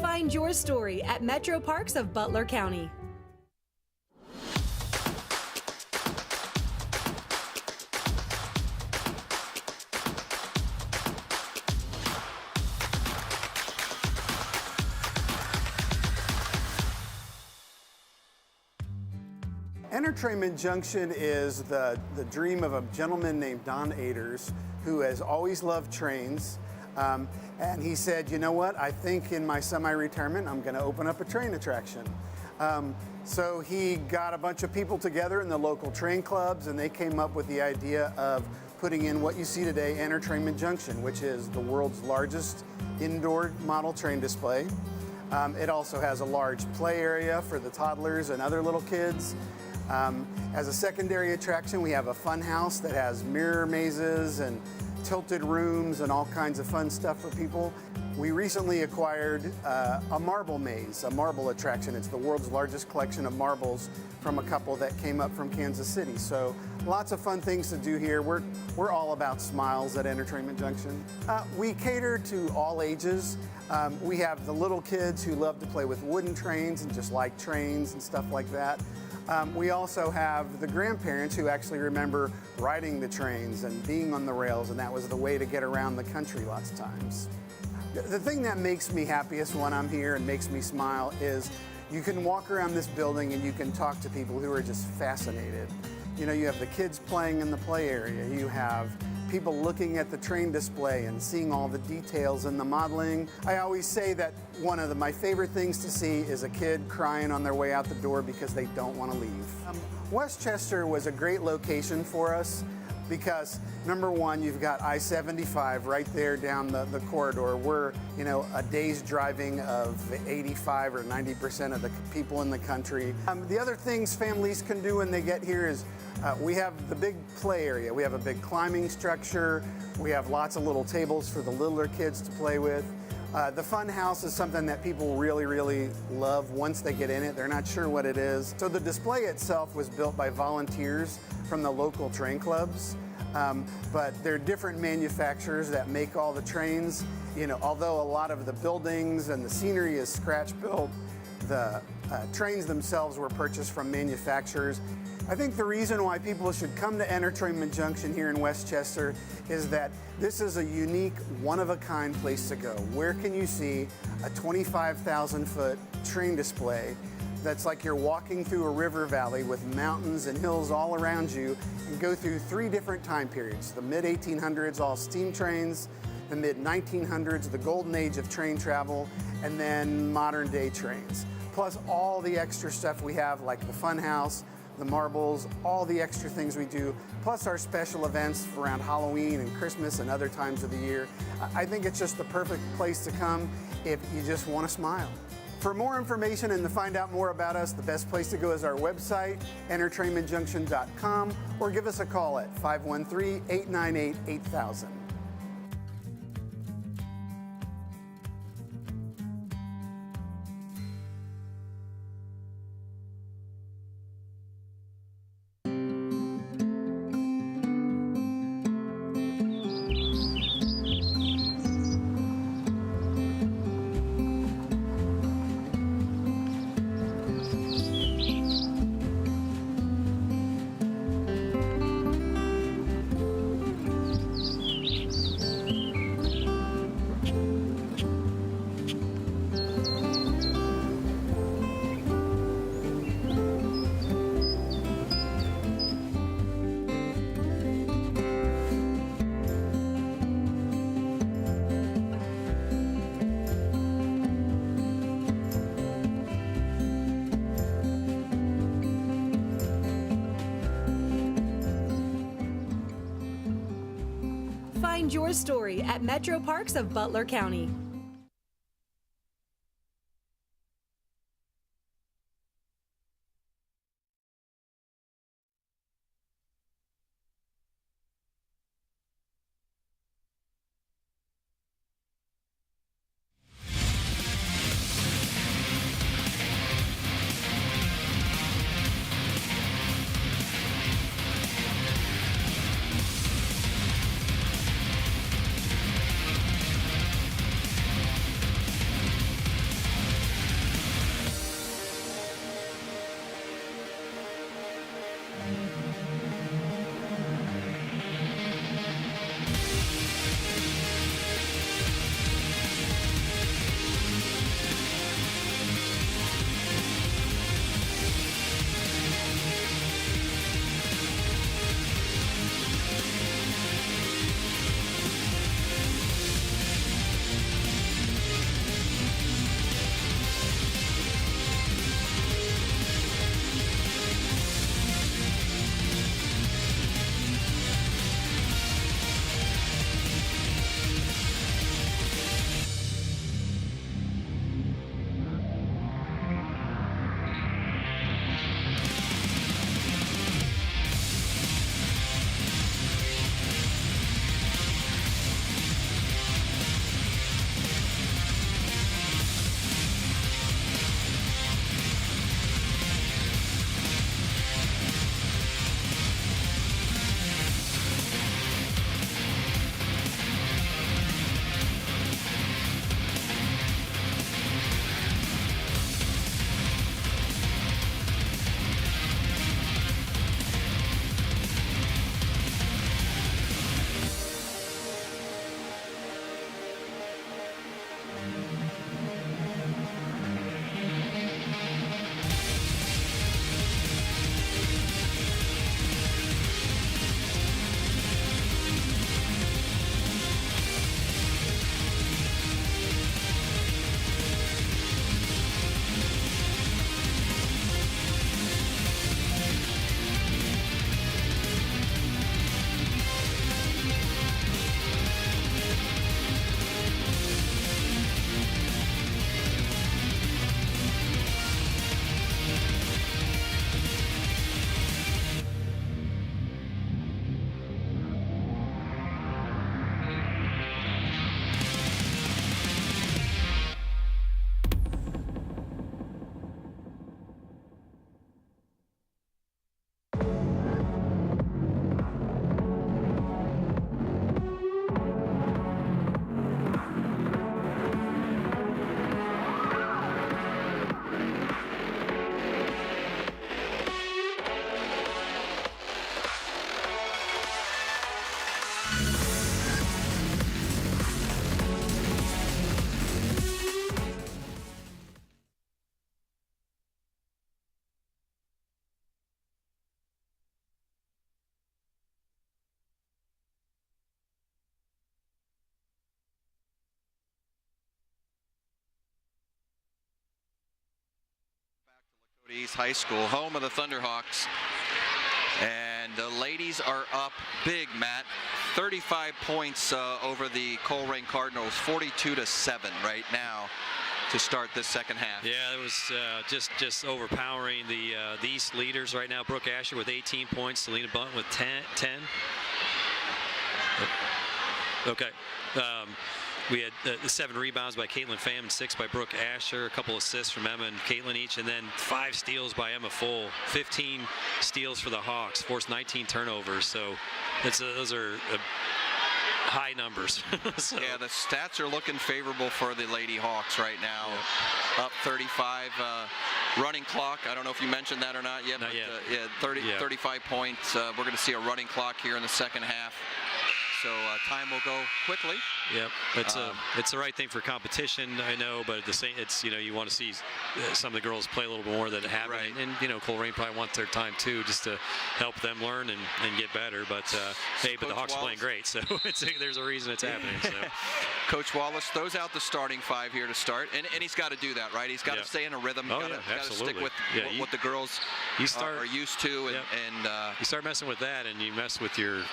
Find your story at Metro Parks of Butler County.
Entertainment Junction is the dream of a gentleman named Don Aders, who has always loved trains. And he said, you know what, I think in my semi-retirement, I'm going to open up a train attraction. So he got a bunch of people together in the local train clubs, and they came up with the idea of putting in what you see today, Entertainment Junction, which is the world's largest indoor model train display. It also has a large play area for the toddlers and other little kids. As a secondary attraction, we have a fun house that has mirror mazes and tilted rooms and all kinds of fun stuff for people. We recently acquired a marble maze, a marble attraction. It's the world's largest collection of marbles from a couple that came up from Kansas City. So lots of fun things to do here. We're all about smiles at Entertainment Junction. We cater to all ages. We have the little kids who love to play with wooden trains and just like trains and stuff like that. We also have the grandparents who actually remember riding the trains and being on the rails, and that was the way to get around the country lots of times. The thing that makes me happiest when I'm here and makes me smile is you can walk around this building and you can talk to people who are just fascinated. You know, you have the kids playing in the play area, you have people looking at the train display and seeing all the details and the modeling. I always say that one of my favorite things to see is a kid crying on their way out the door because they don't want to leave. Westchester was a great location for us because number one, you've got I-75 right there down the corridor. We're, you know, a day's driving of 85 or 90% of the people in the country. The other things families can do when they get here is we have the big play area. We have a big climbing structure. We have lots of little tables for the littler kids to play with. The fun house is something that people really, really love once they get in it. They're not sure what it is. So the display itself was built by volunteers from the local train clubs. But there are different manufacturers that make all the trains. You know, although a lot of the buildings and the scenery is scratch built, the trains themselves were purchased from manufacturers. I think the reason why people should come to Entertainment Junction here in Westchester is that this is a unique, one-of-a-kind place to go. Where can you see a 25,000-foot train display that's like you're walking through a river valley with mountains and hills all around you and go through 3 different time periods. The mid-1800s, all steam trains, the mid-1900s, the golden age of train travel, and then modern-day trains. Plus all the extra stuff we have like the fun house, the marbles, all the extra things we do, plus our special events around Halloween and Christmas and other times of the year. I think it's just the perfect place to come if you just want to smile. For more information and to find out more about us, the best place to go is our website, entertainmentjunction.com, or give us a call at 513-898-8000.
Find your story at Metro Parks of Butler County.
East High School, home of the Thunderhawks. And the ladies are up big, Matt. 35 points over the Colerain Cardinals, 42-7 right now to start this second half.
Yeah, it was just overpowering the East leaders right now. Brooke Asher with 18 points, Selena Bunt with 10. Okay. We had 7 rebounds by Caitlin Pham and 6 by Brooke Asher, a couple assists from Emma and Caitlin each, and then 5 steals by Emma Full, 15 steals for the Hawks, forced 19 turnovers. So those are high numbers. So.
Yeah, the stats are looking favorable for the Lady Hawks right now. Yeah. Up 35 running clock. I don't know if you mentioned that or not yet.
Not
but,
yet.
35 points. We're going to see a running clock here in the second half. So time will go quickly.
Yep, it's the right thing for competition, I know, but at the same, it's you want to see some of the girls play a little more than haven't,
right.
and Colerain probably wants their time too, just to help them learn and get better. But hey, but the Hawks are playing great, so there's a reason it's happening. So.
Coach Wallace throws out the starting 5 here to start, and he's got to do that, right? He's got to stay in a rhythm.
Oh,
got to stick with what the girls are used to, and
you start messing with that, and you mess with your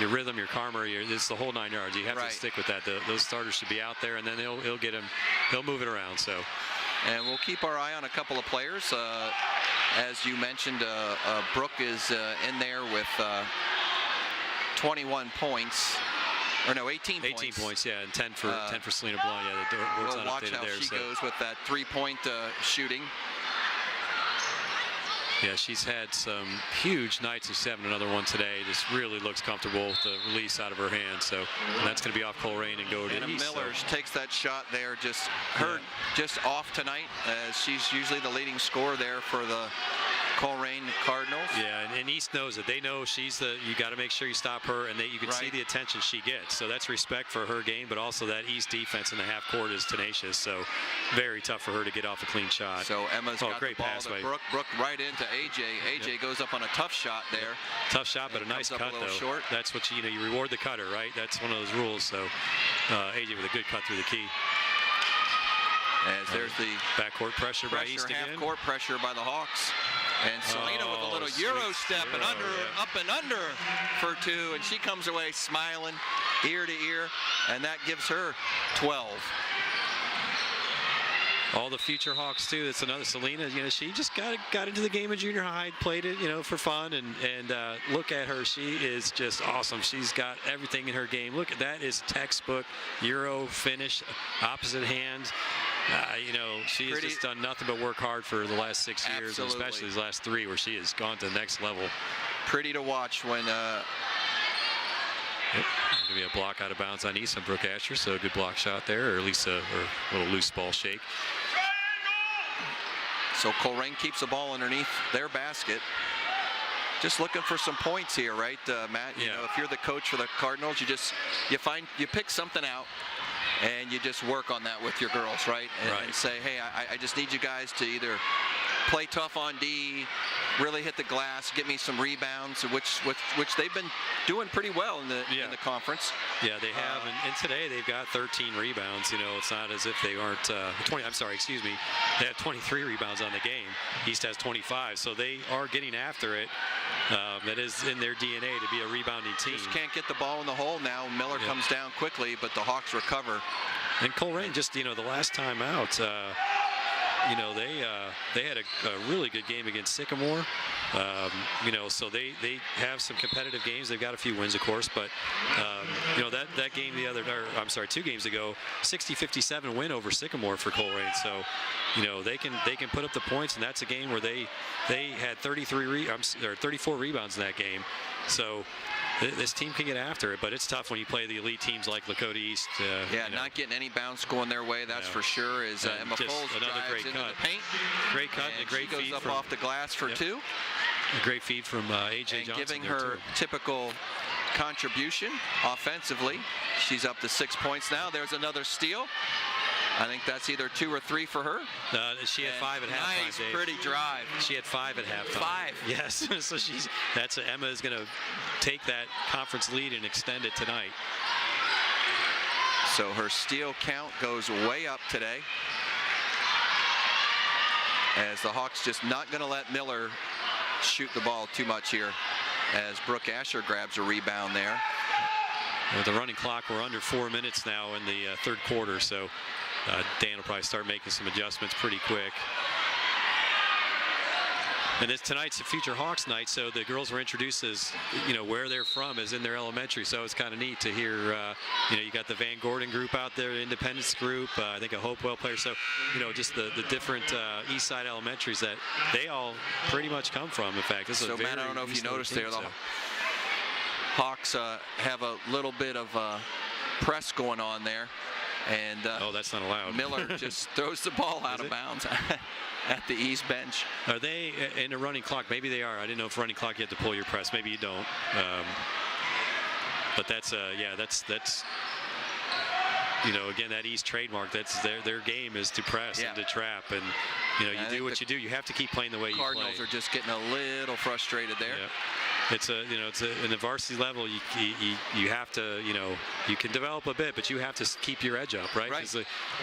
rhythm, your karma. It's the whole 9 yards. You have to stick with that. Those starters should be out there, and then he'll move it around. So,
and we'll keep our eye on a couple of players. As you mentioned, Brooke is in there with 21 points. Or no, 18 points.
18 points, yeah, and 10 for Selena Blanc. Yeah, the board's
we'll
not
watch
updated
how
there.
she goes with that 3-point shooting.
Yeah, she's had some huge nights of 7. Another one today. Just really looks comfortable with the release out of her hand. So and that's going to be off Colerain and go to
Anna
East.
Miller takes that shot there. Just off tonight. She's usually the leading scorer there for the Colerain Cardinals.
Yeah, and East knows it. They know she's you got to make sure you stop her, and you can see the attention she gets. So that's respect for her game, but also that East defense in the half court is tenacious. So very tough for her to get off a clean shot.
So Emma's got
great
the ball
pass
to
by
Brooke right into AJ. AJ goes up on a tough shot there.
Tough shot, but a nice cut though.
Short.
That's what you reward the cutter, right? That's one of those rules. So AJ with a good cut through the key.
As there's the
backcourt pressure by East again.
Half-court pressure by the Hawks. And Selena with a little Euro step and up and under for 2. And she comes away smiling ear to ear. And that gives her 12.
All the future Hawks too. That's another Selena. She just got into the game in junior high, played it, for fun, and look at her. She is just awesome. She's got everything in her game. Look, that is textbook Euro finish, opposite hand. She has just done nothing but work hard for the last 6 years, and especially these last 3, where she has gone to the next level.
Pretty to watch when.
Yep. Going to be a block out of bounds on East and Brooke Asher, so a good block shot there, or at least a little loose ball shake.
So Colerain keeps the ball underneath their basket. Just looking for some points here, right, Matt? If you're the coach for the Cardinals, you pick something out, and you just work on that with your girls, right? And say, hey, I just need you guys to either play tough on D, really hit the glass, get me some rebounds, which they've been doing pretty well in the conference.
Yeah, they have, and today they've got 13 rebounds. It's not as if they aren't 20. I'm sorry, excuse me. They have 23 rebounds on the game. East has 25, so they are getting after it. That is in their DNA to be a rebounding team.
Just can't get the ball in the hole now. Miller comes down quickly, but the Hawks recover.
And Colerain just the last time out. They had a really good game against Sycamore. So they have some competitive games. They've got a few wins, of course, but that game 2 games ago, 60-57 win over Sycamore for Colerain. So they can put up the points, and that's a game where they had 34 rebounds in that game. So this team can get after it, but it's tough when you play the elite teams like Lakota East.
Not getting any bounce going their way, that's for sure. Is Emma Foles
another
drives
great
into
cut.
the paint.
Great cut and a great feed.
She goes up off the glass for 2.
A great feed from AJ
and
Johnson.
Giving her typical contribution offensively. She's up to 6 points now. There's another steal. I think that's either 2 or 3 for her.
She had 5 at halftime.
Nice, pretty drive.
She had 5 at halftime.
5.
Yes. So Emma is going to take that conference lead and extend it tonight.
So her steal count goes way up today. as the Hawks just not going to let Miller shoot the ball too much here, as Brooke Asher grabs a rebound there.
With the running clock, we're under 4 minutes now in the third quarter, so Dan will probably start making some adjustments pretty quick. And tonight's a Future Hawks night, so the girls were introduced as, where they're from is in their elementary, so it's kind of neat to hear, you got the Van Gordon group out there, the Independence group, I think a Hopewell player, so, just the different East Side elementaries that they all pretty much come from. In fact, this is
so,
a very
Matt, I don't know if you noticed there,
so.
the Hawks have a little bit of press going on there. And
oh, that's not allowed.
Miller just throws the ball out of bounds at the East bench.
Are they in a running clock? Maybe they are. I didn't know if running clock you had to pull your press. Maybe you don't. But that's again, that East trademark. That's their game is to press and to trap, and you do what you do. You have to keep playing the way you play.
Cardinals are just getting a little frustrated there.
Yeah. It's in the varsity level, you have to, you can develop a bit, but you have to keep your edge up, right? Because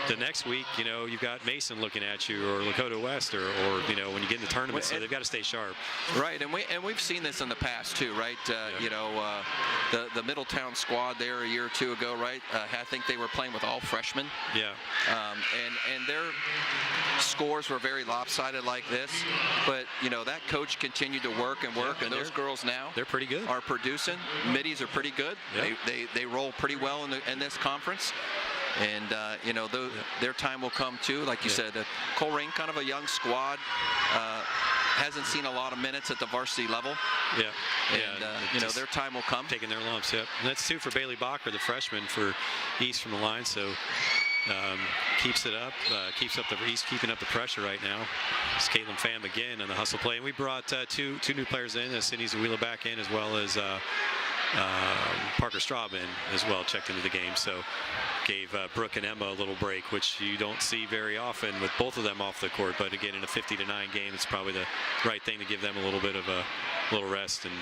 the next week, you've got Mason looking at you, or Lakota West, or when you get in the tournament, so they've got to stay sharp.
Right, and we've seen this in the past too, right? The Middletown squad there a year or two ago, right? I think they were playing with all freshmen.
Yeah.
And their scores were very lopsided like this, but that coach continued to work and those girls now
they're pretty good.
Are producing. Middies are pretty good.
Yep.
They roll pretty well in this conference, and their time will come too. Like you said, Colerain, kind of a young squad, hasn't seen a lot of minutes at the varsity level.
Yeah.
And their time will come.
Taking their lumps. Yep. And that's too for Bailey Bacher, the freshman for East from the line. So. Keeps it up, keeps up he's keeping up the pressure right now. It's Caitlin Pham again on the hustle play, and we brought two new players in, Sydney Zawila back in, as well as Parker Straub in as well, checked into the game. So gave Brooke and Emma a little break, which you don't see very often with both of them off the court. But again, in a 50-9 game, it's probably the right thing to give them a little bit of a little rest and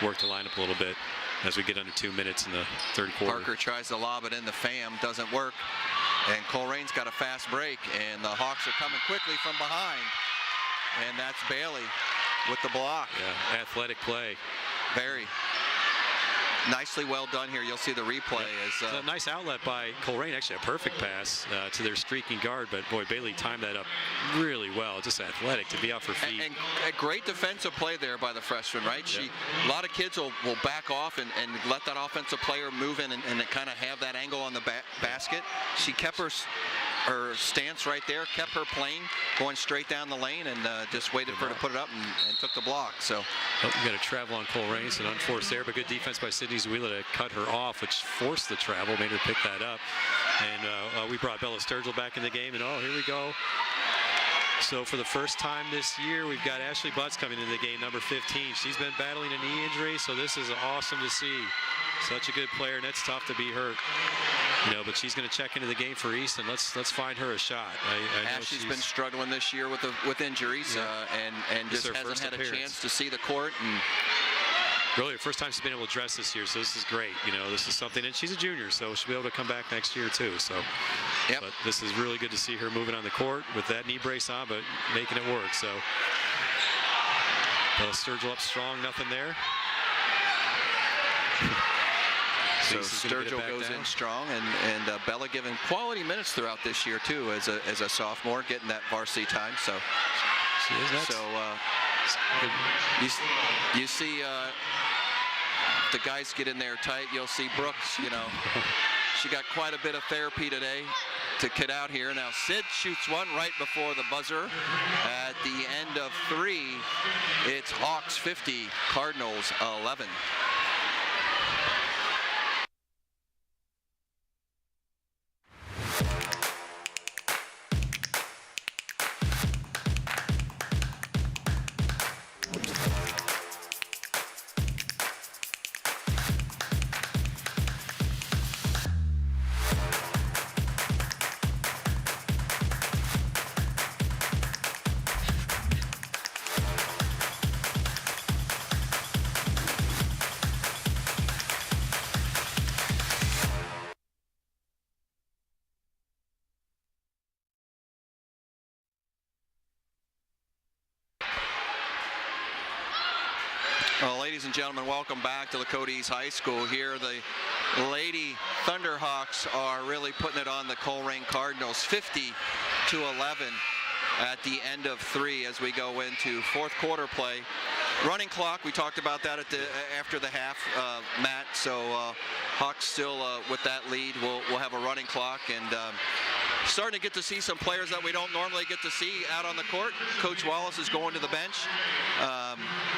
work the lineup a little bit as we get under 2 minutes in the third quarter.
Parker tries to lob it in the Pham, doesn't work. And Colerain's got a fast break, and the Hawks are coming quickly from behind. And that's Bailey with the block.
Yeah, athletic play.
Very. Nicely well done here. You'll see the replay.
It's a nice outlet by Colerain, actually a perfect pass to their streaking guard, but boy, Bailey timed that up really well. Just athletic to be off her feet.
And a great defensive play there by the freshman, right?
Yep.
A lot of kids will back off and let that offensive player move in and kind of have that angle on the basket. She kept her stance right there, kept her plane going straight down the lane, and just waited for her to put it up and took the block. So
you got to travel on Colerain. It's an unforced error, but good defense by Sydney Zawila to cut her off, which forced the travel, made her pick that up. And we brought Bella Sturgill back in the game, and here we go. So for the first time this year, we've got Ashley Butts coming into the game, number 15. She's been battling a knee injury, so this is awesome to see. Such a good player, and it's tough to be hurt. But she's going to check into the game for East, and let's find her a shot. I know
Ashley's been struggling this year with injuries, and just hasn't had a chance to see the court. And
really, the first time she's been able to dress this year, so this is great. This is something, and she's a junior, so she'll be able to come back next year too. So, but this is really good to see her moving on the court with that knee brace on, but making it work. So, Sturgill up strong, nothing there.
So Sturgill goes in strong, and Bella giving quality minutes throughout this year too as a sophomore, getting that varsity time. So, you see the guys get in there tight. You'll see Brooks. She got quite a bit of therapy today to get out here. Now Sid shoots one right before the buzzer. At the end of 3, it's Hawks 50, Cardinals 11. Well, ladies and gentlemen, welcome back to Lakota East High School. Here, the Lady Thunderhawks are really putting it on the Colerain Cardinals, 50-11 at the end of 3 as we go into fourth quarter play. Running clock, we talked about that after the half, Matt. So Hawks still with that lead. We'll have a running clock, and starting to get to see some players that we don't normally get to see out on the court. Coach Wallace is going to the bench.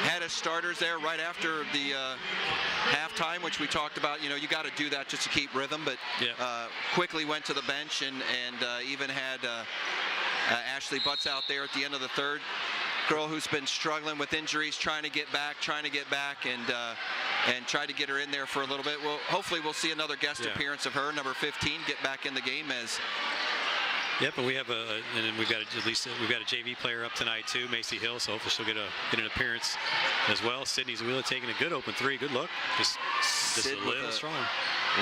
Had his starters there right after the halftime, which we talked about. You know, you got to do that just to keep rhythm, but quickly went to the bench and even had Ashley Butts out there at the end of the third. Girl who's been struggling with injuries, trying to get back, and try to get her in there for a little bit. Well, hopefully we'll see another guest appearance of her, number 15, get back in the game as.
Yep, and we have and then we've got a JV player up tonight too, Macy Hill. So hopefully she'll get an appearance as well. Sydney's Wheeler taking a good open 3. Good look, just a little strong.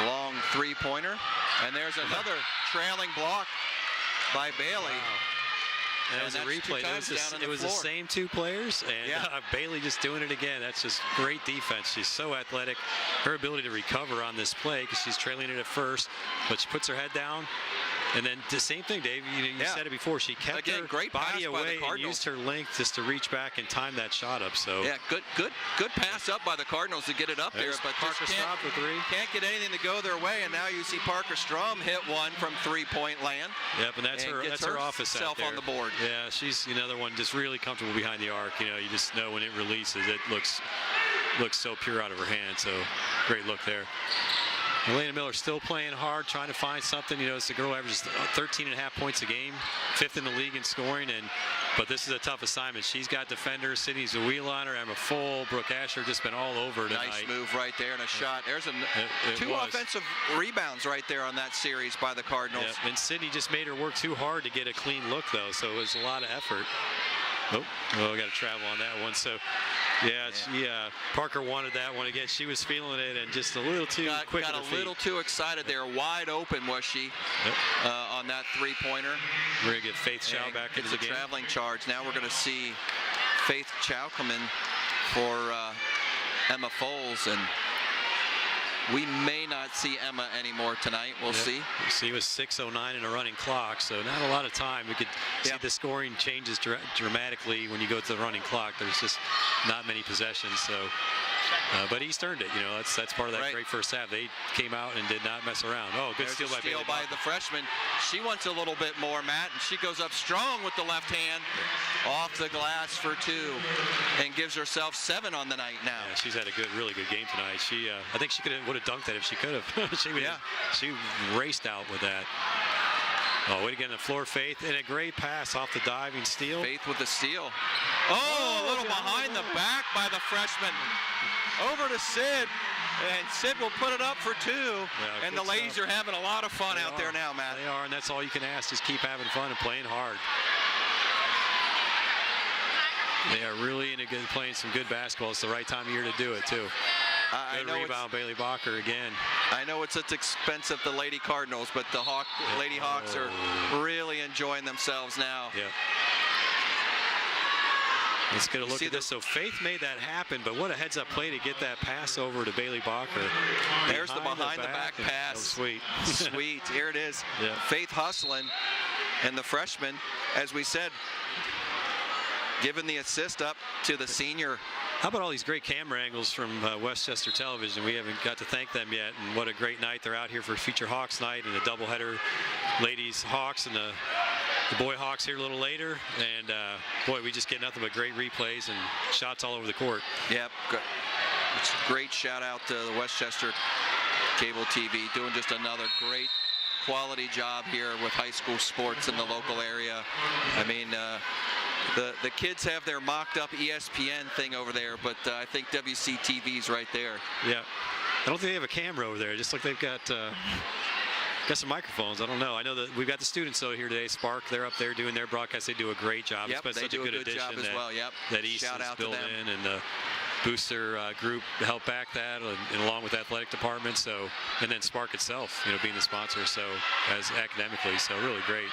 Long 3-pointer, and there's another trailing block by Bailey.
Wow. That was a replay. It was the same 2 players, and Bailey just doing it again. That's just great defense. She's so athletic. Her ability to recover on this play, because she's trailing it at first, but she puts her head down. And then the same thing, Dave, you said it before. She kept her body away and used her length just to reach back and time that shot up. So
yeah, good pass up by the Cardinals to get it up there. But
Parker Strom for 3.
Can't get anything to go their way, and now you see Parker Strom hit one from 3-point land.
Yep, and that's her office out there.
On the board.
Yeah, she's another one just really comfortable behind the arc. You know, you just know when it releases, it looks so pure out of her hand. So great look there. Elena Miller still playing hard, trying to find something. You know, it's a girl who averages 13.5 points a game, 5th in the league in scoring. But this is a tough assignment. She's got defenders. Sydney's a wheel on her. Emma Full, Brooke Asher just been all over tonight.
Nice move right there and a shot. There's 2 offensive rebounds right there on that series by the Cardinals.
Yep. And Sydney just made her work too hard to get a clean look, though. So it was a lot of effort. Oh, we got to travel on that one. So, Parker wanted that one again. She was feeling it and just a little too quick.
Got a little too excited there. Wide open was she on that 3-pointer.
We're going to get Faith Chow back into the game.
It's a traveling charge. Now we're going to see Faith Chow come in for Emma Foles, and we may not see Emma anymore tonight. We'll see.
It was 6:09 in a running clock, so not a lot of time. We could see the scoring changes dramatically when you go to the running clock. There's just not many possessions. So, but East earned it. You know, that's part of that great first half. They came out and did not mess around. Oh, good steal by
the freshman. She wants a little bit more, Matt, and she goes up strong with the left hand off the glass for 2 and gives herself 7 on the night now.
Yeah, she's had a really good game tonight. She, I think she would have dunked that if she could have. She raced out with that. Oh, way to get on the floor, Faith, and a great pass off the diving steal.
Faith with the steal. Oh, a little behind the back by the freshman. Over to Sid, and Sid will put it up for 2. And the ladies are having a lot of fun out there now, Matt.
They are, and that's all you can ask, is keep having fun and playing hard. They are really playing some good basketball. It's the right time of year to do it, too. Good rebound, Bailey Bacher again.
I know it's at the expense of the Lady Cardinals, but the Lady Hawks are really enjoying themselves now.
Yeah. Let's get a look at this. So Faith made that happen, but what a heads-up play to get that pass over to Bailey Bacher.
There's the behind-the-back pass.
Oh, sweet.
Sweet. Here it is.
Yeah.
Faith hustling, and the freshman, as we said, giving the assist up to the senior.
How about all these great camera angles from Westchester Television? We haven't got to thank them yet, and what a great night. They're out here for Feature Hawks night and a doubleheader. Ladies Hawks and the boy Hawks here a little later, and boy, we just get nothing but great replays and shots all over the court.
Yep, it's a great shout out to the Westchester Cable TV, doing just another great quality job here with high school sports in the local area. I mean, the kids have their mocked up ESPN thing over there, but I think WCTV's right there.
Yeah, I don't think they have a camera over there. Just like they've got some microphones. I don't know. I know that we've got the students though here today. Spark, they're up there doing their broadcast. They do a great job.
Yep,
it's been such a good addition
job as well. Yep.
That East has built in, and the booster group to help back that, and along with the athletic department. So, and then Spark itself, being the sponsor. So, as academically, so really great.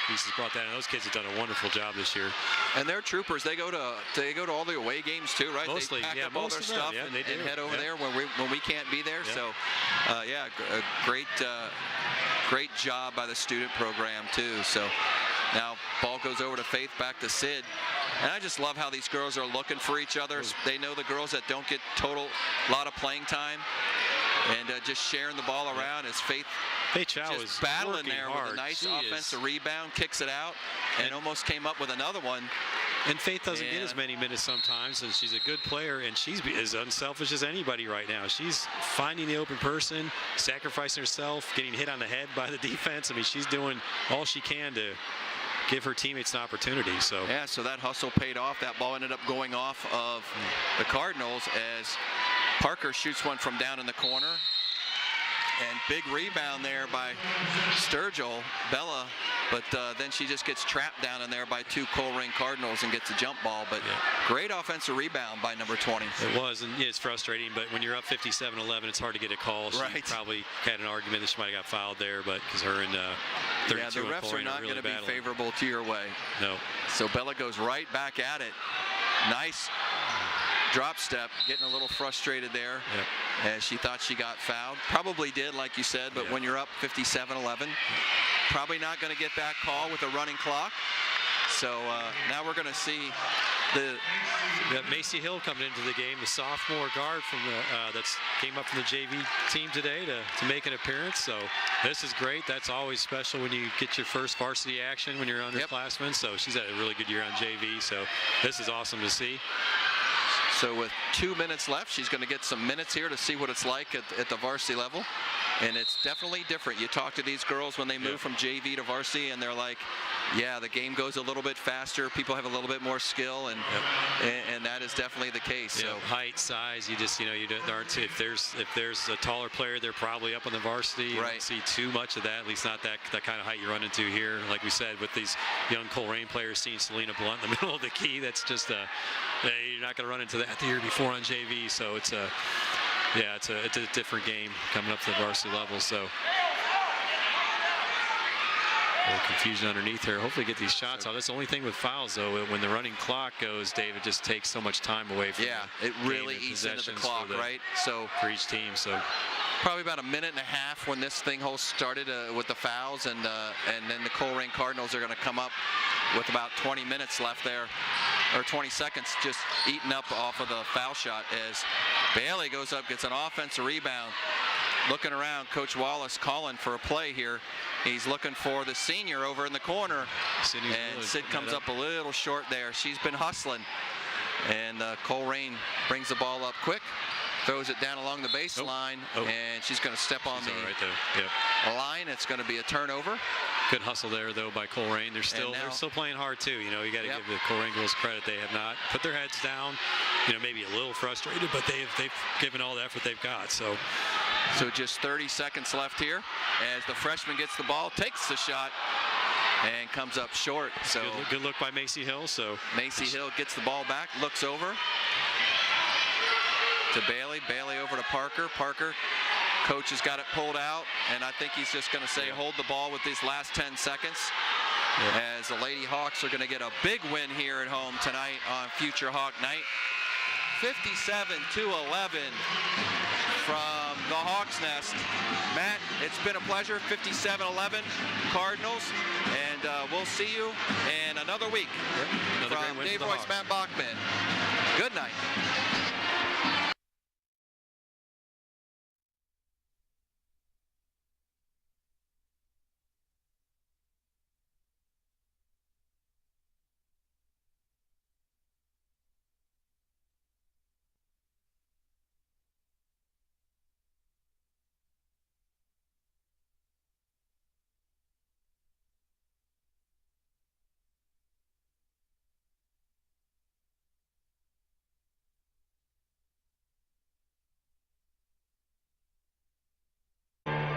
He's brought that in. Those kids have done a wonderful job this year.
And they're troopers. They go to all the away games too, right?
Mostly,
they pack
yeah,
up all their stuff and head over there when we can't be there.
Yeah.
So, yeah, a great job by the student program too. So now ball goes over to Faith, back to Sid. And I just love how these girls are looking for each other. They know the girls that don't get lot of playing time, and just sharing the ball around as Faith
Chow
just
is
battling there
hard.
with a nice offensive rebound, kicks it out, and almost came up with another one.
And Faith doesn't get as many minutes sometimes, and she's a good player, and she's as unselfish as anybody right now. She's finding the open person, sacrificing herself, getting hit on the head by the defense. I mean, she's doing all she can to give her teammates an opportunity. So
yeah, so that hustle paid off. That ball ended up going off of the Cardinals as Parker shoots one from down in the corner. And big rebound there by Sturgill, Bella, but then she just gets trapped down in there by two Colerain Cardinals and gets a jump ball. But great offensive rebound by number 20.
It was, and it's frustrating, but when you're up 57-11, it's hard to get a call. She probably had an argument that she might have got fouled there, but because her and 32
yeah, the refs are not
really
going to be
battling.
favorable to your way.
No.
So Bella goes right back at it. Nice drop step, getting a little frustrated there as she thought she got fouled. Probably did, like you said, but when you're up 57-11, probably not going to get that call with a running clock. So now we're going to see
Macy Hill coming into the game, the sophomore guard from that came up from the JV team today to make an appearance. So this is great. That's always special when you get your first varsity action when you're underclassmen. So she's had a really good year on JV. So this is awesome to see.
So with 2 minutes left, she's going to get some minutes here to see what it's like at the varsity level. And it's definitely different. You talk to these girls when they move from JV to varsity, and they're like, yeah, the game goes a little bit faster. People have a little bit more skill, and that is definitely the case. So
height, size, you aren't. If there's a taller player, they're probably up on the varsity. You don't see too much of that, at least not that kind of height you run into here. Like we said, with these young Colerain players, seeing Selena Blunt in the middle of the key, that's just you're not going to run into that the year before on JV. So it's a different game coming up to the varsity level. So a little confusion underneath here. Hopefully get these shots out. That's the only thing with fouls, though. When the running clock goes, Dave, it just takes so much time away from
it really eats into the clock, right? So
for each team. So
probably about a minute and a half when this thing whole started with the fouls, and then the Colerain Cardinals are going to come up with about 20 minutes left there, or 20 seconds just eaten up off of the foul shot as Bailey goes up, gets an offensive rebound. Looking around, Coach Wallace calling for a play here. He's looking for the senior over in the corner, and Sid comes up a little short there. She's been hustling, and Colerain brings the ball up quick, throws it down along the baseline, and she's going to step on the line. It's going to be a turnover.
Good hustle there, though, by Colerain. They're still playing hard too. You got to give the Colerain girls credit. They have not put their heads down. Maybe a little frustrated, but they've given all the effort they've got. So
just 30 seconds left here as the freshman gets the ball, takes the shot, and comes up short. So
good look by Macy Hill. So
Macy Hill gets the ball back, looks over to Bailey. Bailey over to Parker. Parker, coach has got it pulled out, and I think he's just going to say hold the ball with these last 10 seconds. As the Lady Hawks are going to get a big win here at home tonight on Future Hawk Night. 57-11 from the Hawks Nest. Matt, it's been a pleasure. 57-11 Cardinals, and we'll see you in another week. From Dave Royce, Matt Bachman. Good night.